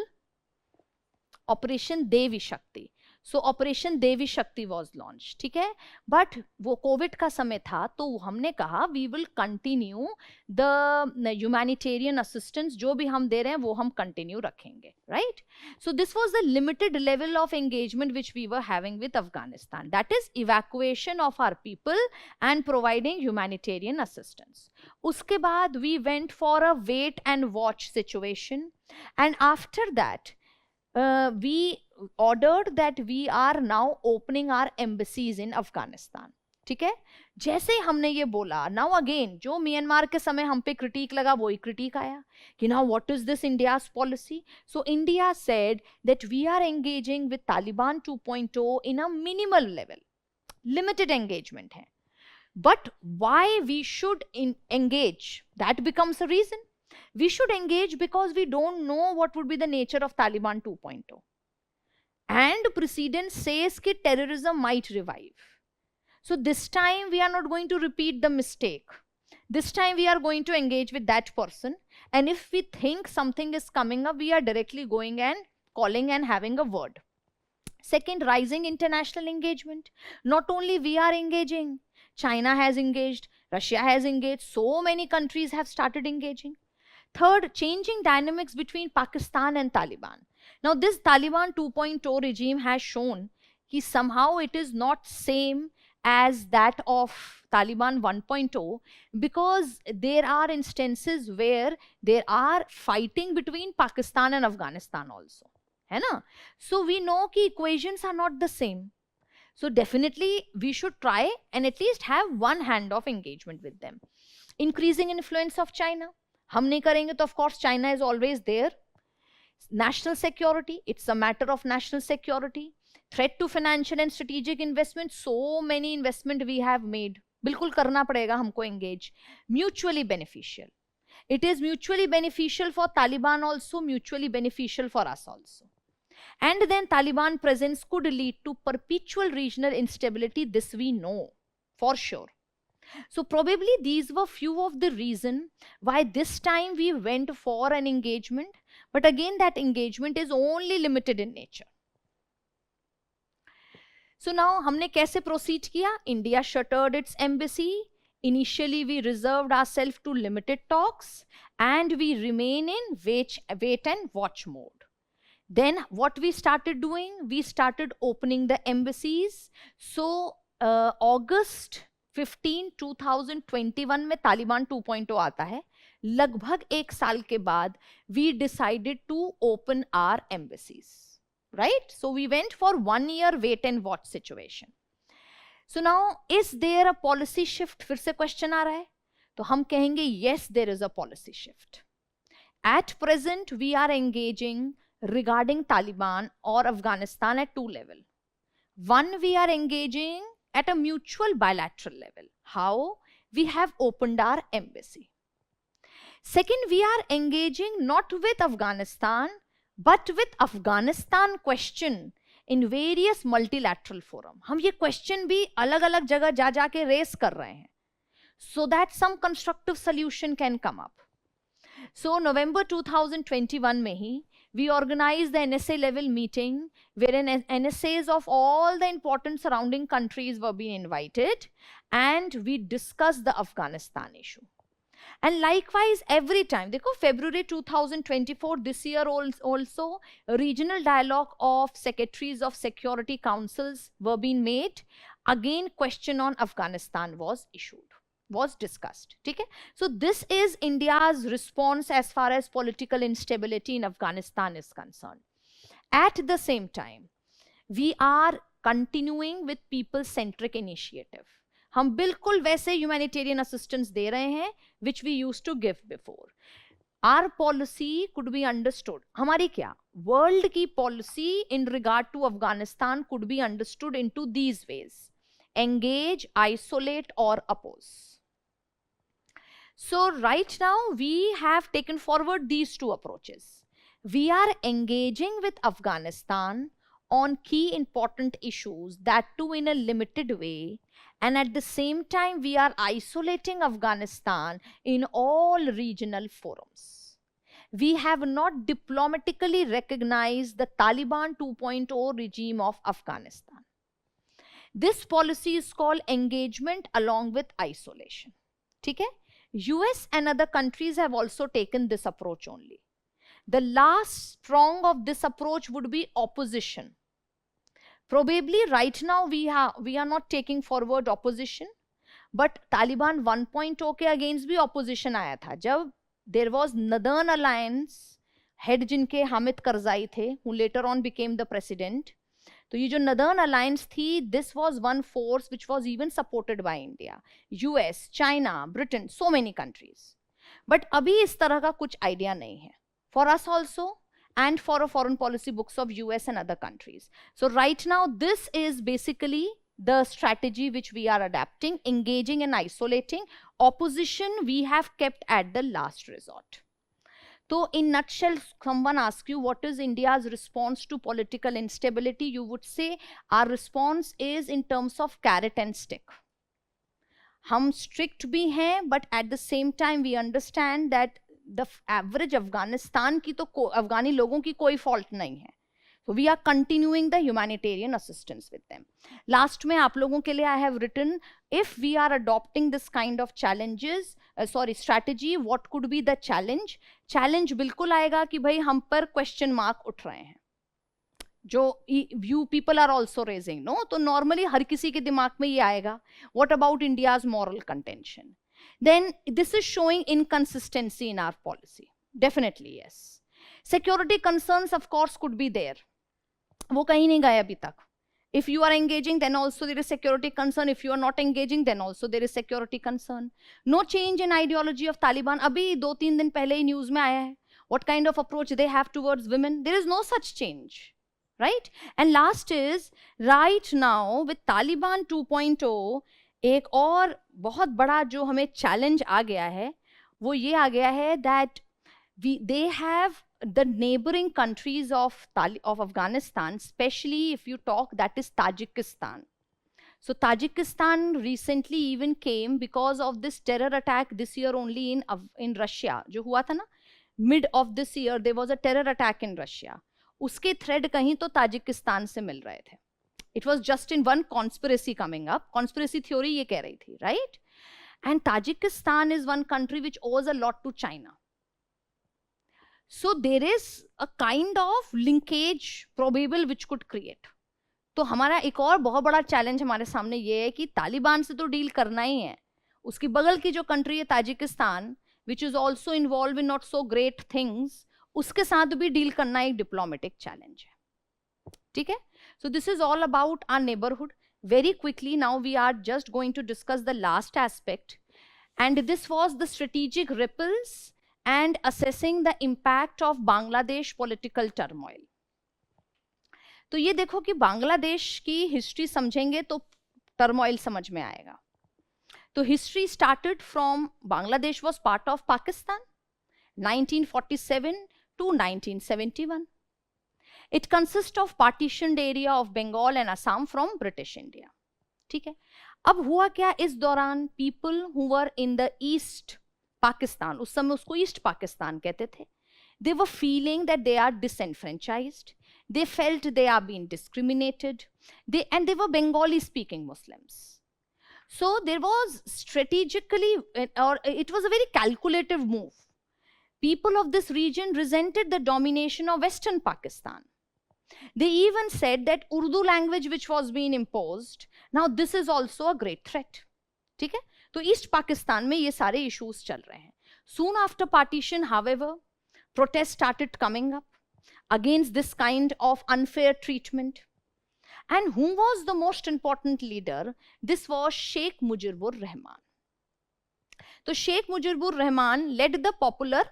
ऑपरेशन देवी शक्ति. सो ऑपरेशन देवी शक्ति वॉज लॉन्च, ठीक है. बट वो कोविड का समय था, तो हमने कहा we will continue the humanitarian assistance, जो भी हम दे रहे हैं वो हम कंटिन्यू रखेंगे, right. So this was the limited level of engagement which we were having with Afghanistan, that is evacuation of our people and providing humanitarian assistance. उसके बाद we went for a wait and watch situation, and after that we ordered that we are now opening our embassies in Afghanistan. ठीक है. जैसे हमने ये बोला, now again जो Myanmar के समय हम पे क्रिटिक लगा वही क्रिटिक आया कि now what is this India's policy. So India said that we are engaging with Taliban 2.0 in a minimal level, limited engagement है. But why we should engage, that becomes a reason. We should engage because we don't know what would be the nature of Taliban 2.0. And precedent says that terrorism might revive. So this time we are not going to repeat the mistake. This time we are going to engage with that person. And if we think something is coming up, we are directly going and calling and having a word. Second, rising international engagement. Not only we are engaging, China has engaged, Russia has engaged, so many countries have started engaging. Third, changing dynamics between Pakistan and Taliban. Now this Taliban 2.0 regime has shown that somehow it is not same as that of Taliban 1.0, because there are instances where there are fighting between Pakistan and Afghanistan also, है ना. So we know कि equations are not the same. So definitely we should try and at least have one hand of engagement with them. Increasing influence of China. हम नहीं करेंगे तो of course China is always there. National security, it's a matter of national security. Threat to financial and strategic investment, so many investment we have made, बिल्कुल करना पड़ेगा हमको engage. Mutually beneficial, it is mutually beneficial for Taliban also, mutually beneficial for us also. And then Taliban presence could lead to perpetual regional instability, this we know for sure. So probably these were few of the reason why this time we went for an engagement, but again that engagement is only limited in nature. So now हमने कैसे proceed किया? India shuttered its embassy. Initially we reserved ourselves to limited talks and we remain in wait and watch mode. Then what we started doing, we started opening the embassies. So August 15, 2021 में तालिबान 2.0 आता है. लगभग एक साल के बाद we decided to open our embassies, right? So we went for 1 year wait and watch situation. So now is there a policy shift? फिर से question आ रहा है, तो हम कहेंगे yes, there is a policy shift. At present we are engaging regarding Taliban or Afghanistan at two levels. One, we are engaging at a mutual bilateral level. How? We have opened our embassy. Second, we are engaging not with Afghanistan, but with Afghanistan question in various multilateral forum. हम ये question भी अलग अलग जगह जा जाके raise कर रहे हैं, so that some constructive solution can come up. So November 2021 में ही we organized the NSA level meeting wherein NSAs of all the important surrounding countries were being invited and we discussed the Afghanistan issue. And likewise every time, देखो February 2024 this year also regional dialogue of secretaries of security councils were being made. Again question on Afghanistan was issued, was discussed. ठीक है? So this is India's response as far as political instability in Afghanistan is concerned. At the same time, we are continuing with people-centric initiative. हम बिल्कुल वैसे humanitarian assistance दे रहे हैं which we used to give before. Our policy could be understood. हमारी क्या? World की policy in regard to Afghanistan could be understood into these ways: engage, isolate, or oppose. So right now we have taken forward these two approaches. We are engaging with Afghanistan on key important issues, that too in a limited way, and at the same time we are isolating Afghanistan in all regional forums. we have not diplomatically recognized the Taliban 2.0 regime of Afghanistan. This policy is called engagement along with isolation. ठीक है? US and other countries have also taken this approach only. The last prong of this approach would be opposition. Probably right now we are not taking forward opposition, but Taliban 1.0 के against भी opposition आया था जब there was Northern Alliance, head जिनके हामिद करजाई थे, who later on became the president. तो ये जो Northern Alliance थी, this was one force which was even supported by India, US, China, Britain, so many countries. But अभी इस तरह का कुछ idea नहीं है. For us also, and for a foreign policy books of US and other countries. So right now, this is basically the strategy which we are adapting, engaging and isolating. Opposition we have kept at the last resort. So in nutshell, someone asks you what is India's response to political instability, you would say our response is in terms of carrot and stick. हम strict भी हैं, but at the same time we understand that the average Afghanistan की तो अफगानी लोगों की कोई fault नहीं है. So we are continuing the humanitarian assistance with them. Last में आप लोगों के लिए I have written, if we are adopting this kind of challenges, strategy, what could be the challenge? Challenge बिल्कुल आएगा कि भाई हम पर question mark उठ रहे हैं, जो you people are also raising, no? तो normally हर किसी के दिमाग में ये आएगा, what about India's moral contention? Then this is showing inconsistency in our policy. Definitely yes. Security concerns of course could be there. वो कहीं नहीं गए अभी तक. If you are engaging, then also there is security concern. If you are not engaging, then also there is security concern. No change in ideology of Taliban. अभी 2-3 दिन पहले ही news में आया है. What kind of approach they have towards women? There is no such change, right? And last is, right now with Taliban 2.0, एक और बहुत बड़ा जो हमें challenge आ गया है, वो ये आ गया है that they have the neighboring countries of Afghanistan, especially if you talk, that is Tajikistan. So Tajikistan recently even came because of this terror attack this year only in Russia. जो हुआ था ना, mid of this year there was a terror attack in Russia. उसके thread कहीं तो Tajikistan से मिल रहे थे. It was just in one conspiracy coming up. Conspiracy theory ये कह रही थी, right? And Tajikistan is one country which owes a lot to China. So there is a kind of linkage probable which could create. तो हमारा एक और बहुत बड़ा चैलेंज हमारे सामने ये है कि तालिबान से तो डील करना ही है, उसकी बगल की जो कंट्री है Tajikistan, which is also involved in not so great things, उसके साथ भी डील करना एक डिप्लोमेटिक चैलेंज है. ठीक है? So this is all about our neighborhood. Very quickly now we are just going to discuss the last aspect, and this was the strategic ripples and assessing the impact of Bangladesh political turmoil. तो ये देखो कि बांग्लादेश की history समझेंगे तो turmoil समझ में आएगा. तो history started from Bangladesh was part of Pakistan 1947 to 1971. It consists of partitioned area of Bengal and Assam from British India. ठीक है? अब हुआ क्या इस दौरान, people who were in the East Pakistan, उस समय उसको ईस्ट पाकिस्तान कहते थे, they were feeling that they are disenfranchised, they felt they are being discriminated, and they were Bengali speaking Muslims. So there was strategically, or it was a very calculative move. People of this region resented the domination of Western Pakistan. They even said that Urdu language which was being imposed, now this is also a great threat. ठीक है? तो east Pakistan में ये सारे issues चल रहे हैं. Soon after partition, however, protests started coming up against this kind of unfair treatment. And who was the most important leader? This was Sheikh Mujibur Rahman. So Sheikh Mujibur Rahman led the popular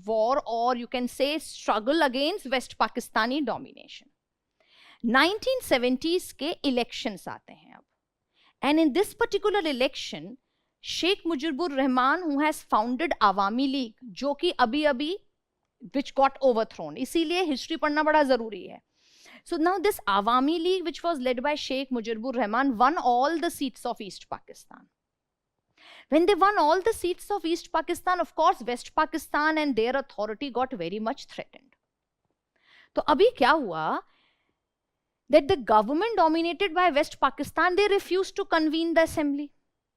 war, or you can say struggle against West Pakistani domination. 1970s के elections आते हैं अब. And in this particular election, Sheikh Mujibur Rahman, who has founded Awami League, जो कि अभी which got overthrown, इसीलिए history पढ़ना बड़ा जरूरी है. So now this Awami League, which was led by Sheikh Mujibur Rahman, won all the seats of East Pakistan. When they won all the seats of East Pakistan, of course, West Pakistan and their authority got very much threatened. तो अभी क्या हुआ? That the government dominated by West Pakistan, they refused to convene the assembly.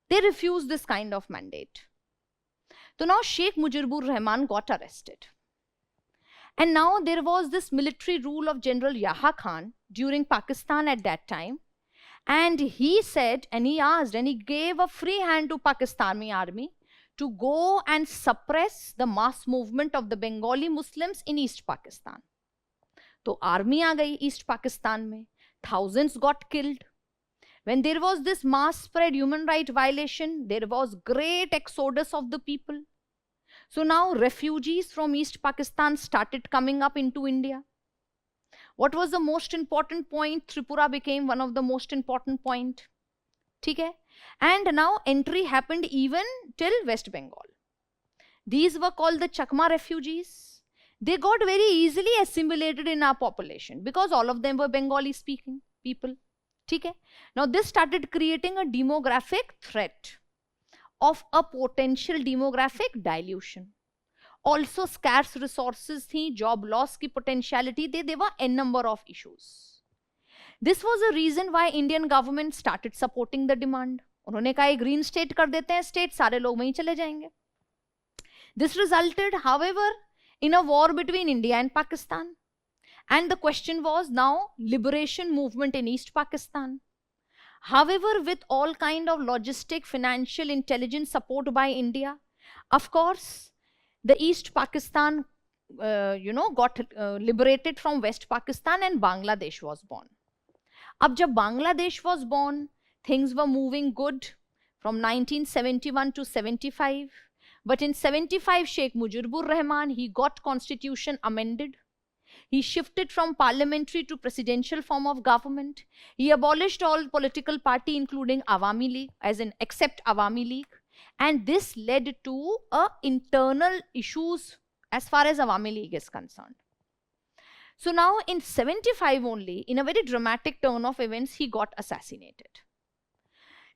They refused this kind of mandate. So now Sheikh Mujibur Rahman got arrested. And now there was this military rule of General Yahya Khan during Pakistan at that time. And he said, and he asked, and he gave a free hand to Pakistani army to go and suppress the mass movement of the Bengali Muslims in East Pakistan. So army aa gayi East Pakistan mein. Thousands got killed. When there was this mass spread human right violation, there was great exodus of the people. So now refugees from East Pakistan started coming up into India. What was the most important point? Tripura became one of the most important point. Okay? And now entry happened even till West Bengal. These were called the Chakma refugees. They got very easily assimilated in our population because all of them were Bengali speaking people. Okay? Now this started creating a demographic threat of a potential demographic dilution. Also scarce resources thi, job loss ki potentiality, there were n number of issues. This was a reason why Indian government started supporting the demand. उन्होंने कहा एक green state कर देते हैं state, सारे लोग वहीं चले जाएंगे. This resulted, however, in a war between India and Pakistan. And the question was now liberation movement in East Pakistan. However, with all kind of logistic, financial, intelligence support by India, of course, the East Pakistan, got liberated from West Pakistan and Bangladesh was born. Ab jab Bangladesh was born, things were moving good from 1971 to 75. But in 75, Sheikh Mujibur Rahman, he got constitution amended. He shifted from parliamentary to presidential form of government. He abolished all political party, including Awami League, as in except Awami League. And this led to internal issues as far as Awami League is concerned. So now in 75 only, in a very dramatic turn of events, he got assassinated.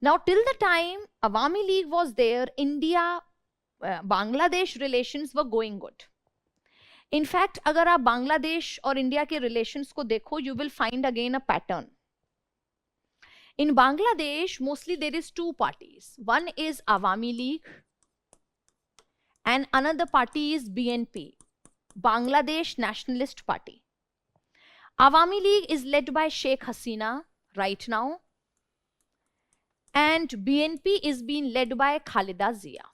Now till the time Awami League was there, India-Bangladesh relations were going good. In fact, अगर आप बांग्लादेश और India के relations को देखो, you will find again a pattern. In Bangladesh, mostly there is two parties. One is Awami League and another party is BNP, Bangladesh Nationalist Party. Awami League is led by Sheikh Hasina right now and BNP is being led by Khalida Zia.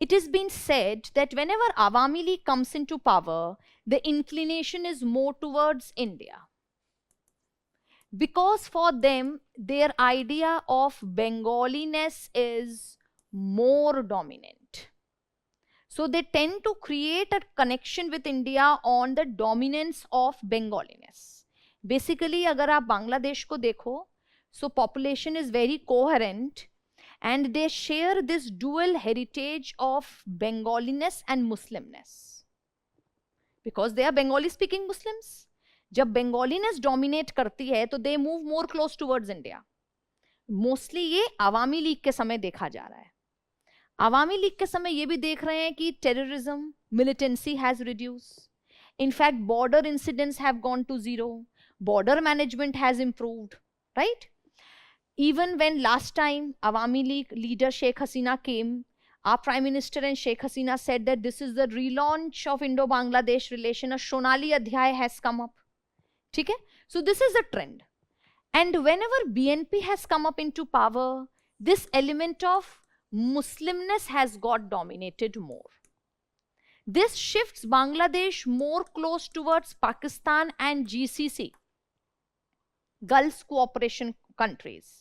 It has been said that whenever Awami League comes into power, the inclination is more towards India. Because for them, their idea of Bengaliness is more dominant. So they tend to create a connection with India on the dominance of Bengaliness. Basically, agar aap Bangladesh ko dekho, so population is very coherent and they share this dual heritage of Bengaliness and Muslimness. Because they are Bengali speaking Muslims. जब Bengaliness dominate करती है तो they move more close towards India. Mostly ये Awami league के समय देखा जा रहा है. आवामी लीग के समय ये भी देख रहे हैं कि terrorism, militancy has reduced. In fact, border incidents have gone to zero. Border management has improved, right? Even when last time Awami League leader Sheikh Hasina came, our Prime Minister and Sheikh Hasina said that this is the relaunch of Indo-Bangladesh relation. A Shonali Adhyay has come up. Okay? So this is a trend. And whenever BNP has come up into power, this element of Muslimness has got dominated more. This shifts Bangladesh more close towards Pakistan and GCC, Gulf cooperation countries.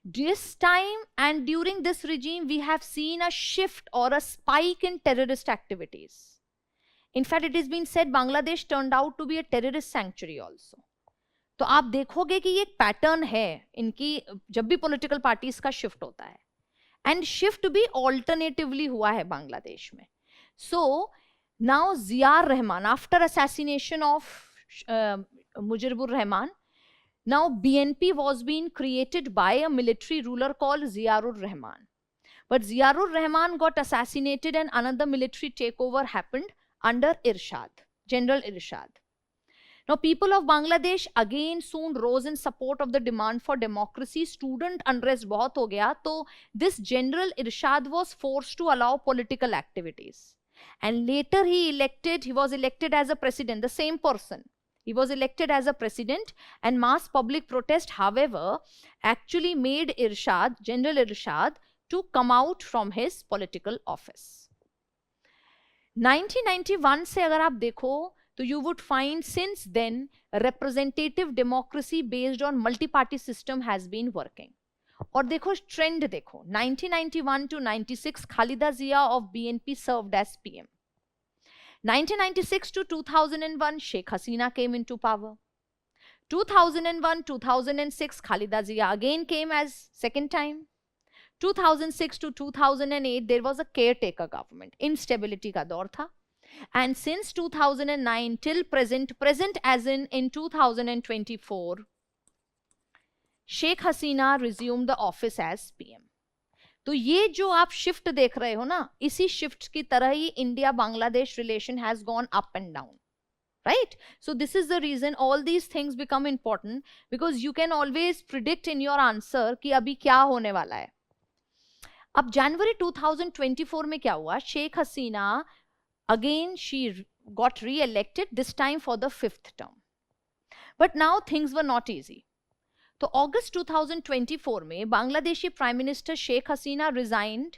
This time and during this regime, we have seen a shift or a spike in terrorist activities. In fact, it has been said Bangladesh turned out to be a terrorist sanctuary also. तो आप देखोगे कि ये एक pattern है इनकी जब भी पॉलिटिकल पार्टीज का शिफ्ट होता है एंड शिफ्ट भी ऑल्टरनेटिवली हुआ है बांग्लादेश में. सो नाउ जियार Rahman after assassination of Mujibur Rahman, Now, BNP was being created by a military ruler called Ziaur Rahman. But Ziaur Rahman got assassinated and another military takeover happened under Irshad, General Irshad. Now, people of Bangladesh again soon rose in support of the demand for democracy. Student unrest बहुत हो गया, तो this General Irshad was forced to allow political activities. And later he was elected as a president, the same person. He was elected as a president, and mass public protest, however, actually made Irshad, General Irshad, to come out from his political office. 1991 से अगर आप देखो तो you would find since then representative democracy based on multi-party system has been working. और देखो trend देखो 1991 to 96 Khalida Zia of BNP served as PM. 1996 to 2001 Sheikh Hasina came into power. 2001-2006 Khalida Zia again came as second time. 2006 to 2008 there was a caretaker government. Instability का दौर था. And since 2009 till present as in 2024, Sheikh Hasina resumed the office as PM. तो ये जो आप shift देख रहे हो ना, इसी शिफ्ट की तरह ही India Bangladesh relation has gone up and down, right? So this is the reason all these things become important, because you can always predict in your answer कि अभी क्या होने वाला है. अब जनवरी 2024 में क्या हुआ? Sheikh Hasina again she got re-elected, this time for the 5th term. But now things were not easy. तो अगस्त 2024 में Bangladeshi prime minister Sheikh Hasina resigned,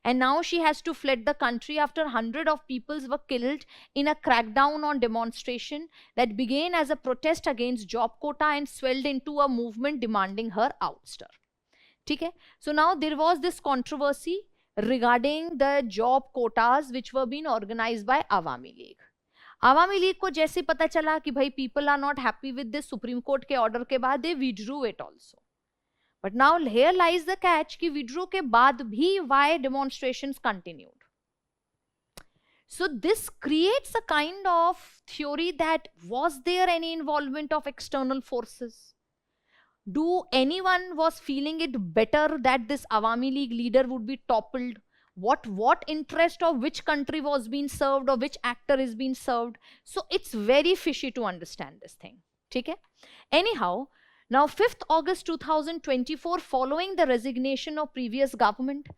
and now she has to fled the country after hundreds of people were killed in a crackdown on demonstration that began as a protest against job quota and swelled into a movement demanding her ouster. ठीक है? So now there was this controversy regarding the job quotas which were being organized by Awami League. Awami league को जैसे पता चला कि भाई people are not happy with this supreme court के order के बाद, they withdrew it also. But now here lies the catch कि withdraw के बाद भी why demonstrations continued. So this creates a kind of theory that was there any involvement of external forces? Do anyone was feeling it better that this Awami League leader would be toppled? What interest of which country was being served or which actor is being served? So it's very fishy to understand this thing. Okay? Anyhow, now 5th August 2024, following the resignation of previous government,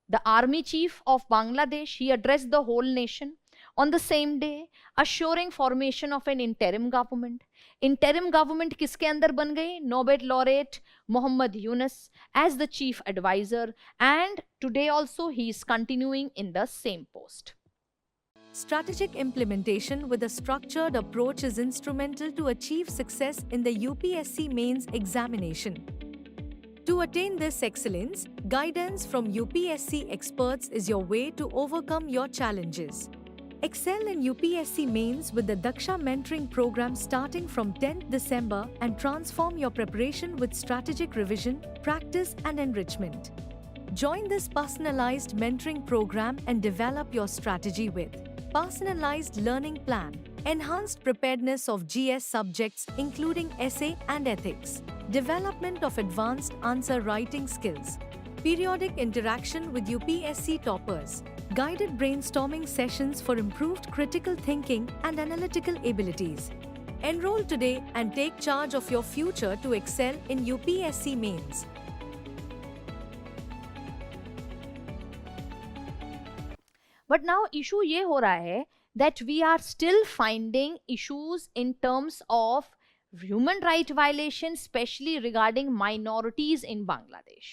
the army chief of Bangladesh, he addressed the whole nation on the same day, assuring formation of an interim government. Interim government किसके अंदर बन गई? Nobel laureate Muhammad Yunus as the chief advisor, and today also he is continuing in the same post. Strategic implementation with a structured approach is instrumental to achieve success in the UPSC mains examination. To attain this excellence, guidance from UPSC experts is your way to overcome your challenges. Excel in UPSC mains with the Daksha mentoring program starting from 10th December and transform your preparation with strategic revision, practice and enrichment. Join this personalized mentoring program and develop your strategy with personalized learning plan, enhanced preparedness of GS subjects including essay and ethics, development of advanced answer writing skills, periodic interaction with UPSC toppers, guided brainstorming sessions for improved critical thinking and analytical abilities. Enroll today and take charge of your future to excel in UPSC mains. But now issue ये हो रहा है that we are still finding issues in terms of human right violations, especially regarding minorities in Bangladesh.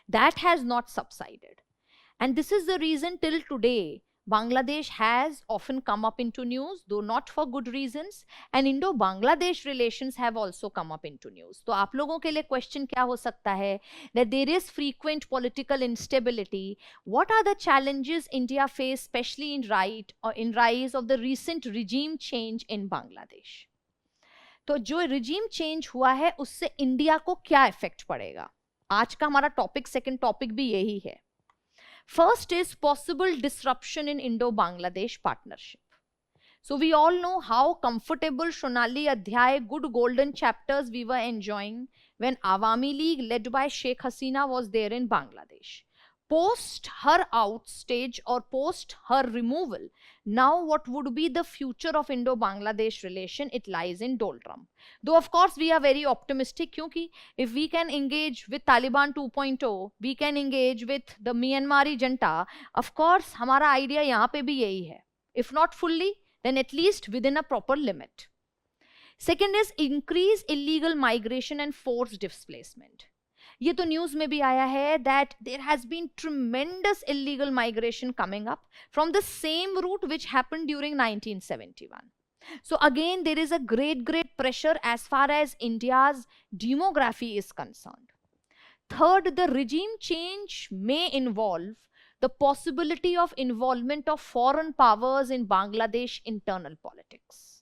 That has not subsided. And this is the reason till today, Bangladesh has often come up into news, though not for good reasons, and Indo-Bangladesh relations have also come up into news. तो आप लोगों के लिए question क्या हो सकता है? That there is frequent political instability. What are the challenges India faced, especially in rise of the recent regime change in Bangladesh? तो जो regime change हुआ है, उससे इंडिया को क्या effect पड़ेगा? आज का हमारा topic, second topic भी यही है. First is possible disruption in Indo-Bangladesh partnership. So we all know how comfortable Shonali Adhyay, good golden chapters we were enjoying when Awami League led by Sheikh Hasina was there in Bangladesh. Post her outstage or post her removal, now what would be the future of Indo-Bangladesh relation? It lies in doldrum. Though of course we are very optimistic, kyunki if we can engage with Taliban 2.0, we can engage with the Myanmari junta, of course हमारा idea यहाँ पे भी यही है. If not fully, then at least within a proper limit. Second is increase illegal migration and forced displacement. ये तो news में भी आया है that there has been tremendous illegal migration coming up from the same route which happened during 1971. So again, there is a great pressure as far as India's demography is concerned. Third, the regime change may involve the possibility of involvement of foreign powers in Bangladesh internal politics.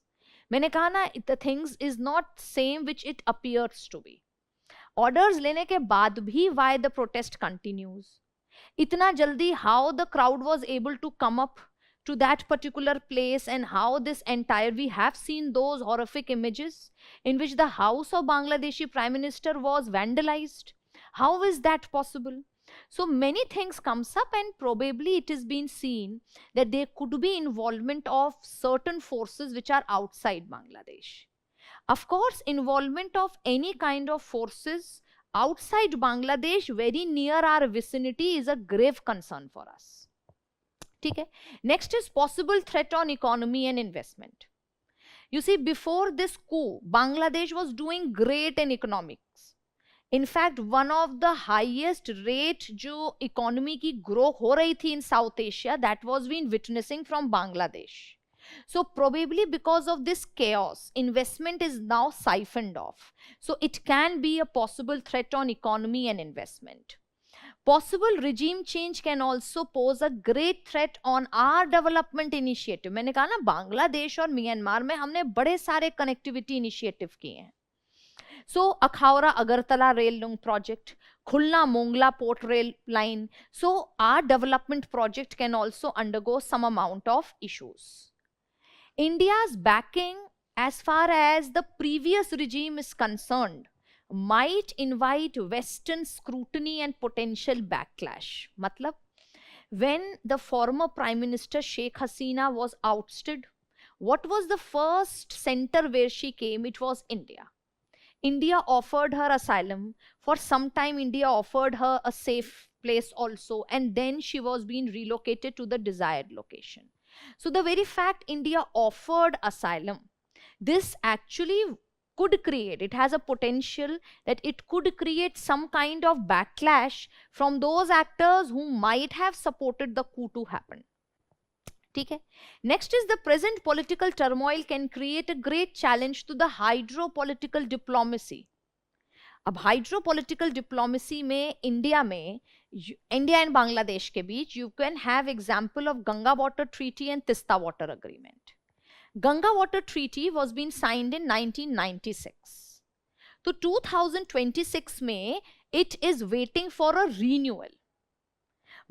मैंने कहा ना, the things is not same which it appears to be. Orders लेने के बाद भी why the protest continues? इतना जल्दी how the crowd was able to come up to that particular place and how this entire, we have seen those horrific images in which the house of Bangladeshi Prime Minister was vandalized. How is that possible? So many things comes up and probably it is being seen that there could be involvement of certain forces which are outside Bangladesh. Of course, involvement of any kind of forces outside Bangladesh very near our vicinity is a grave concern for us. Okay? Next is possible threat on economy and investment. You see, before this coup, Bangladesh was doing great in economics. In fact, one of the highest rate जो economy की grow हो रही थी in South Asia, that was been witnessing from Bangladesh. So probably because of this chaos, investment is now siphoned off. So it can be a possible threat on economy and investment. Possible regime change can also pose a great threat on our development initiative. मैंने कहा ना, बांग्लादेश और Myanmar में हमने बड़े सारे connectivity initiative किए हैं. So Akhaura Agartala rail link project, Khulna Mongla port rail line. So our development project can also undergo some amount of issues. India's backing as far as the previous regime is concerned might invite Western scrutiny and potential backlash. Matlab, when the former Prime Minister Sheikh Hasina was ousted, what was the first center where she came? It was India. India offered her asylum. For some time, India offered her a safe place also, and then she was being relocated to the desired location. So the very fact India offered asylum, this actually could create, it has a potential that it could create some kind of backlash from those actors who might have supported the coup to happen. Okay. Next is the present political turmoil can create a great challenge to the hydropolitical diplomacy. अब hydropolitical diplomacy में India and Bangladesh के बीच you can have example of Ganga water treaty and Teesta water agreement. Ganga water treaty was been signed in 1996. तो 2026 में it is waiting for a renewal.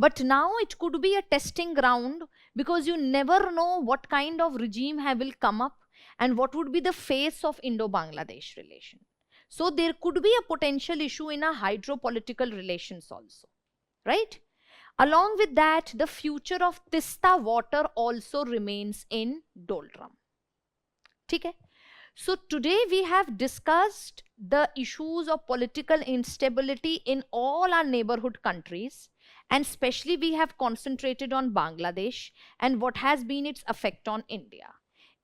But now it could be a testing ground because you never know what kind of regime will come up and what would be the face of Indo-Bangladesh relation. So there could be a potential issue in our hydropolitical relations also, right? Along with that, the future of Tista water also remains in doldrum. Okay? So today we have discussed the issues of political instability in all our neighborhood countries, and especially we have concentrated on Bangladesh and what has been its effect on India.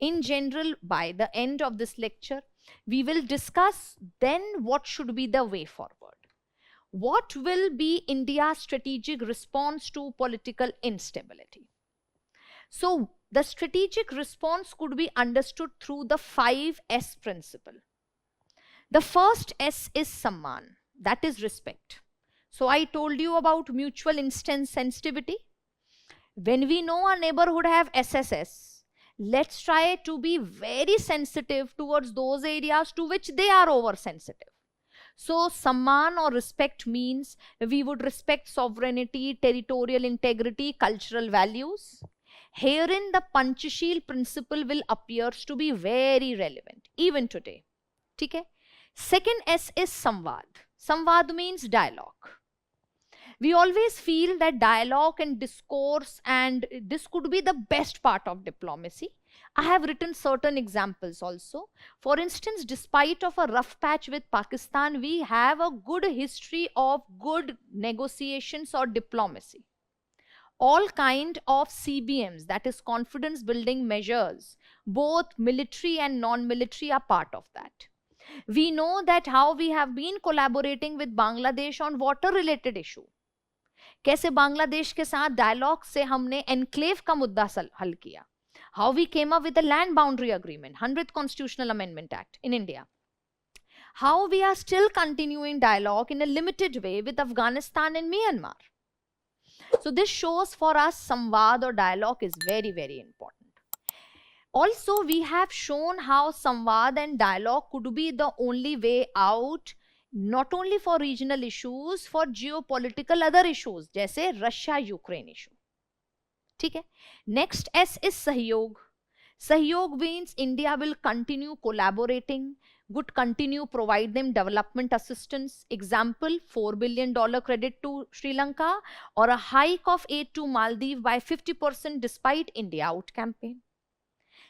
In general, by the end of this lecture, we will discuss then what should be the way forward. What will be India's strategic response to political instability? So the strategic response could be understood through the 5S principle. The first S is Samman, that is respect. So I told you about mutual instant sensitivity. When we know our neighborhood have SSS, let's try to be very sensitive towards those areas to which they are oversensitive. So Samman or respect means we would respect sovereignty, territorial integrity, cultural values. Herein the Panchasheel principle will appears to be very relevant even today. ठीक है? Second S is Samvad. Samvad means dialogue. We always feel that dialogue and discourse, and this could be the best part of diplomacy. I have written certain examples also. For instance, despite of a rough patch with Pakistan, we have a good history of good negotiations or diplomacy. All kind of CBMs, that is confidence building measures, both military and non-military, are part of that. We know that how we have been collaborating with Bangladesh on water related issue. कैसे बांग्लादेश के साथ dialogue से हमने enclave का मुद्दा हल किया. How we came up with the land boundary agreement, 100th Constitutional Amendment Act in India. How we are still continuing dialogue in a limited way with Afghanistan and Myanmar. So this shows for us samvad or dialogue is very, very important. Also, we have shown how samvad and dialogue could be the only way out, not only for regional issues, for geopolitical other issues, जैसे Russia-Ukraine issue. ठीक है? Next S is Sahyog. Sahyog means India will continue collaborating, would continue provide them development assistance. Example, $4 billion credit to Sri Lanka, or a hike of aid to Maldives by 50% despite India out campaign.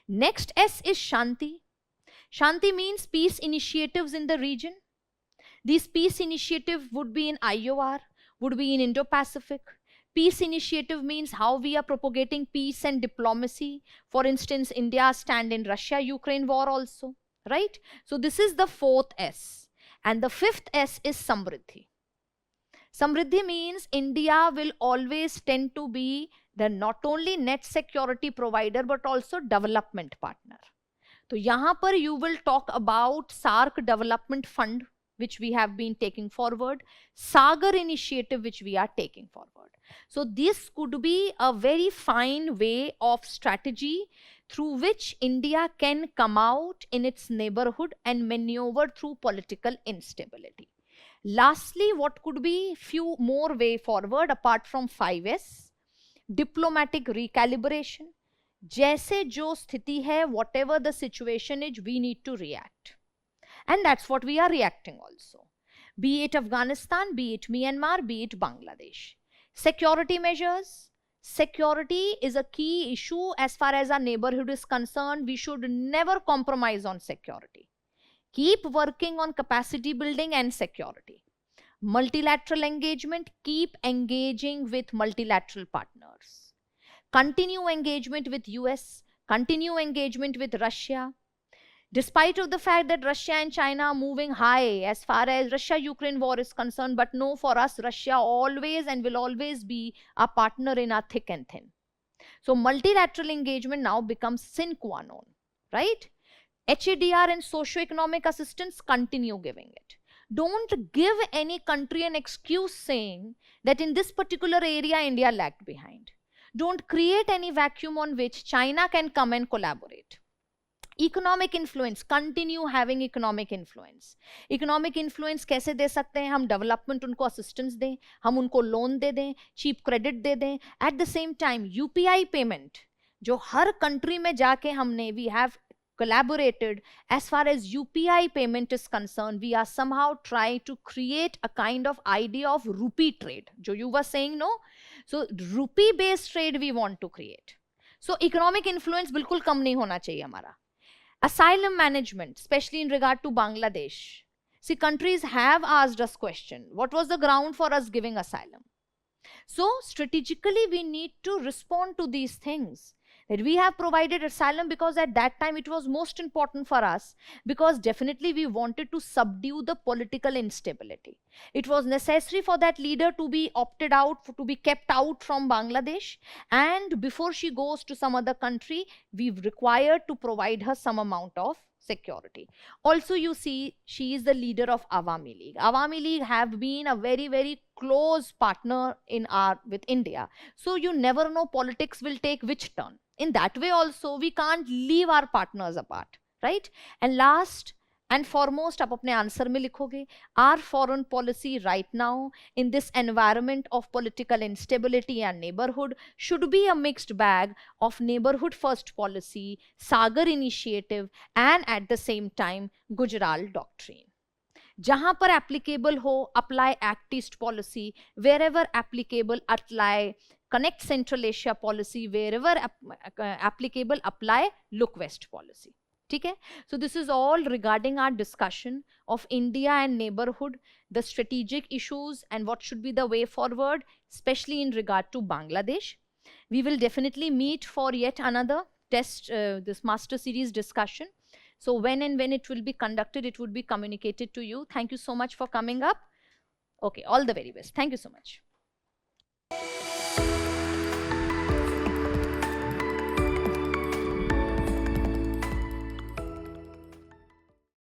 Next S is Shanti. Shanti means peace initiatives in the region. These peace initiatives would be in IOR, would be in Indo-Pacific. Peace initiative means how we are propagating peace and diplomacy. For instance, India's stand in Russia-Ukraine war also, right? So this is the fourth S. And the fifth S is Samriddhi. Samriddhi means India will always tend to be the not only net security provider but also development partner. So यहाँ पर you will talk about SAARC Development Fund, which we have been taking forward, Sagar initiative, which we are taking forward. So this could be a very fine way of strategy through which India can come out in its neighborhood and maneuver through political instability. Lastly, what could be few more way forward apart from 5S? Diplomatic recalibration. जैसे जो स्थिति है, whatever the situation is, we need to react. And that's what we are reacting also. Be it Afghanistan, be it Myanmar, be it Bangladesh. Security measures. Security is a key issue as far as our neighborhood is concerned. We should never compromise on security. Keep working on capacity building and security. Multilateral engagement. Keep engaging with multilateral partners. Continue engagement with US. Continue engagement with Russia. Despite of the fact that Russia and China are moving high as far as Russia-Ukraine war is concerned, but no, for us, Russia always and will always be a partner in our thick and thin. So multilateral engagement now becomes sine qua non, right? HADR and socio-economic assistance, continue giving it. Don't give any country an excuse saying that in this particular area, India lagged behind. Don't create any vacuum on which China can come and collaborate. Economic influence, continue having economic influence. Economic influence कैसे दे सकते हैं? हम development उनको assistance दें, हम उनको loan दे दें, cheap credit दे दें. At the same time, UPI payment, जो हर country में जाके हमने, we have collaborated as far as UPI payment is concerned. We are somehow trying to create a kind of idea of rupee trade, जो you were saying, no? So rupee based trade we want to create. So economic influence बिल्कुल कम नहीं होना चाहिए हमारा. Asylum management, especially in regard to Bangladesh. See, countries have asked us question, what was the ground for us giving asylum? So strategically we need to respond to these things. That we have provided asylum because at that time it was most important for us, because definitely we wanted to subdue the political instability. It was necessary for that leader to be opted out, to be kept out from Bangladesh, and before she goes to some other country, we've required to provide her some amount of security. Also, you see, she is the leader of Awami League. Awami League have been a very, very close partner with India. So you never know politics will take which turn. In that way also, we can't leave our partners apart, right? And last, and foremost आप अपने answer में लिखोगे, are foreign policy right now in this environment of political instability and neighbourhood should be a mixed bag of neighbourhood first policy, SAGAR initiative and at the same time Gujral doctrine. जहां पर applicable हो apply act east policy, wherever applicable apply connect central Asia policy, wherever applicable apply look west policy. ठीक है, so this is all regarding our discussion of India and neighborhood, the strategic issues and what should be the way forward, especially in regard to Bangladesh. We will definitely meet for yet another test, this master series discussion. So when it will be conducted, it would be communicated to you. Thank you so much for coming up. Okay, all the very best. Thank you so much.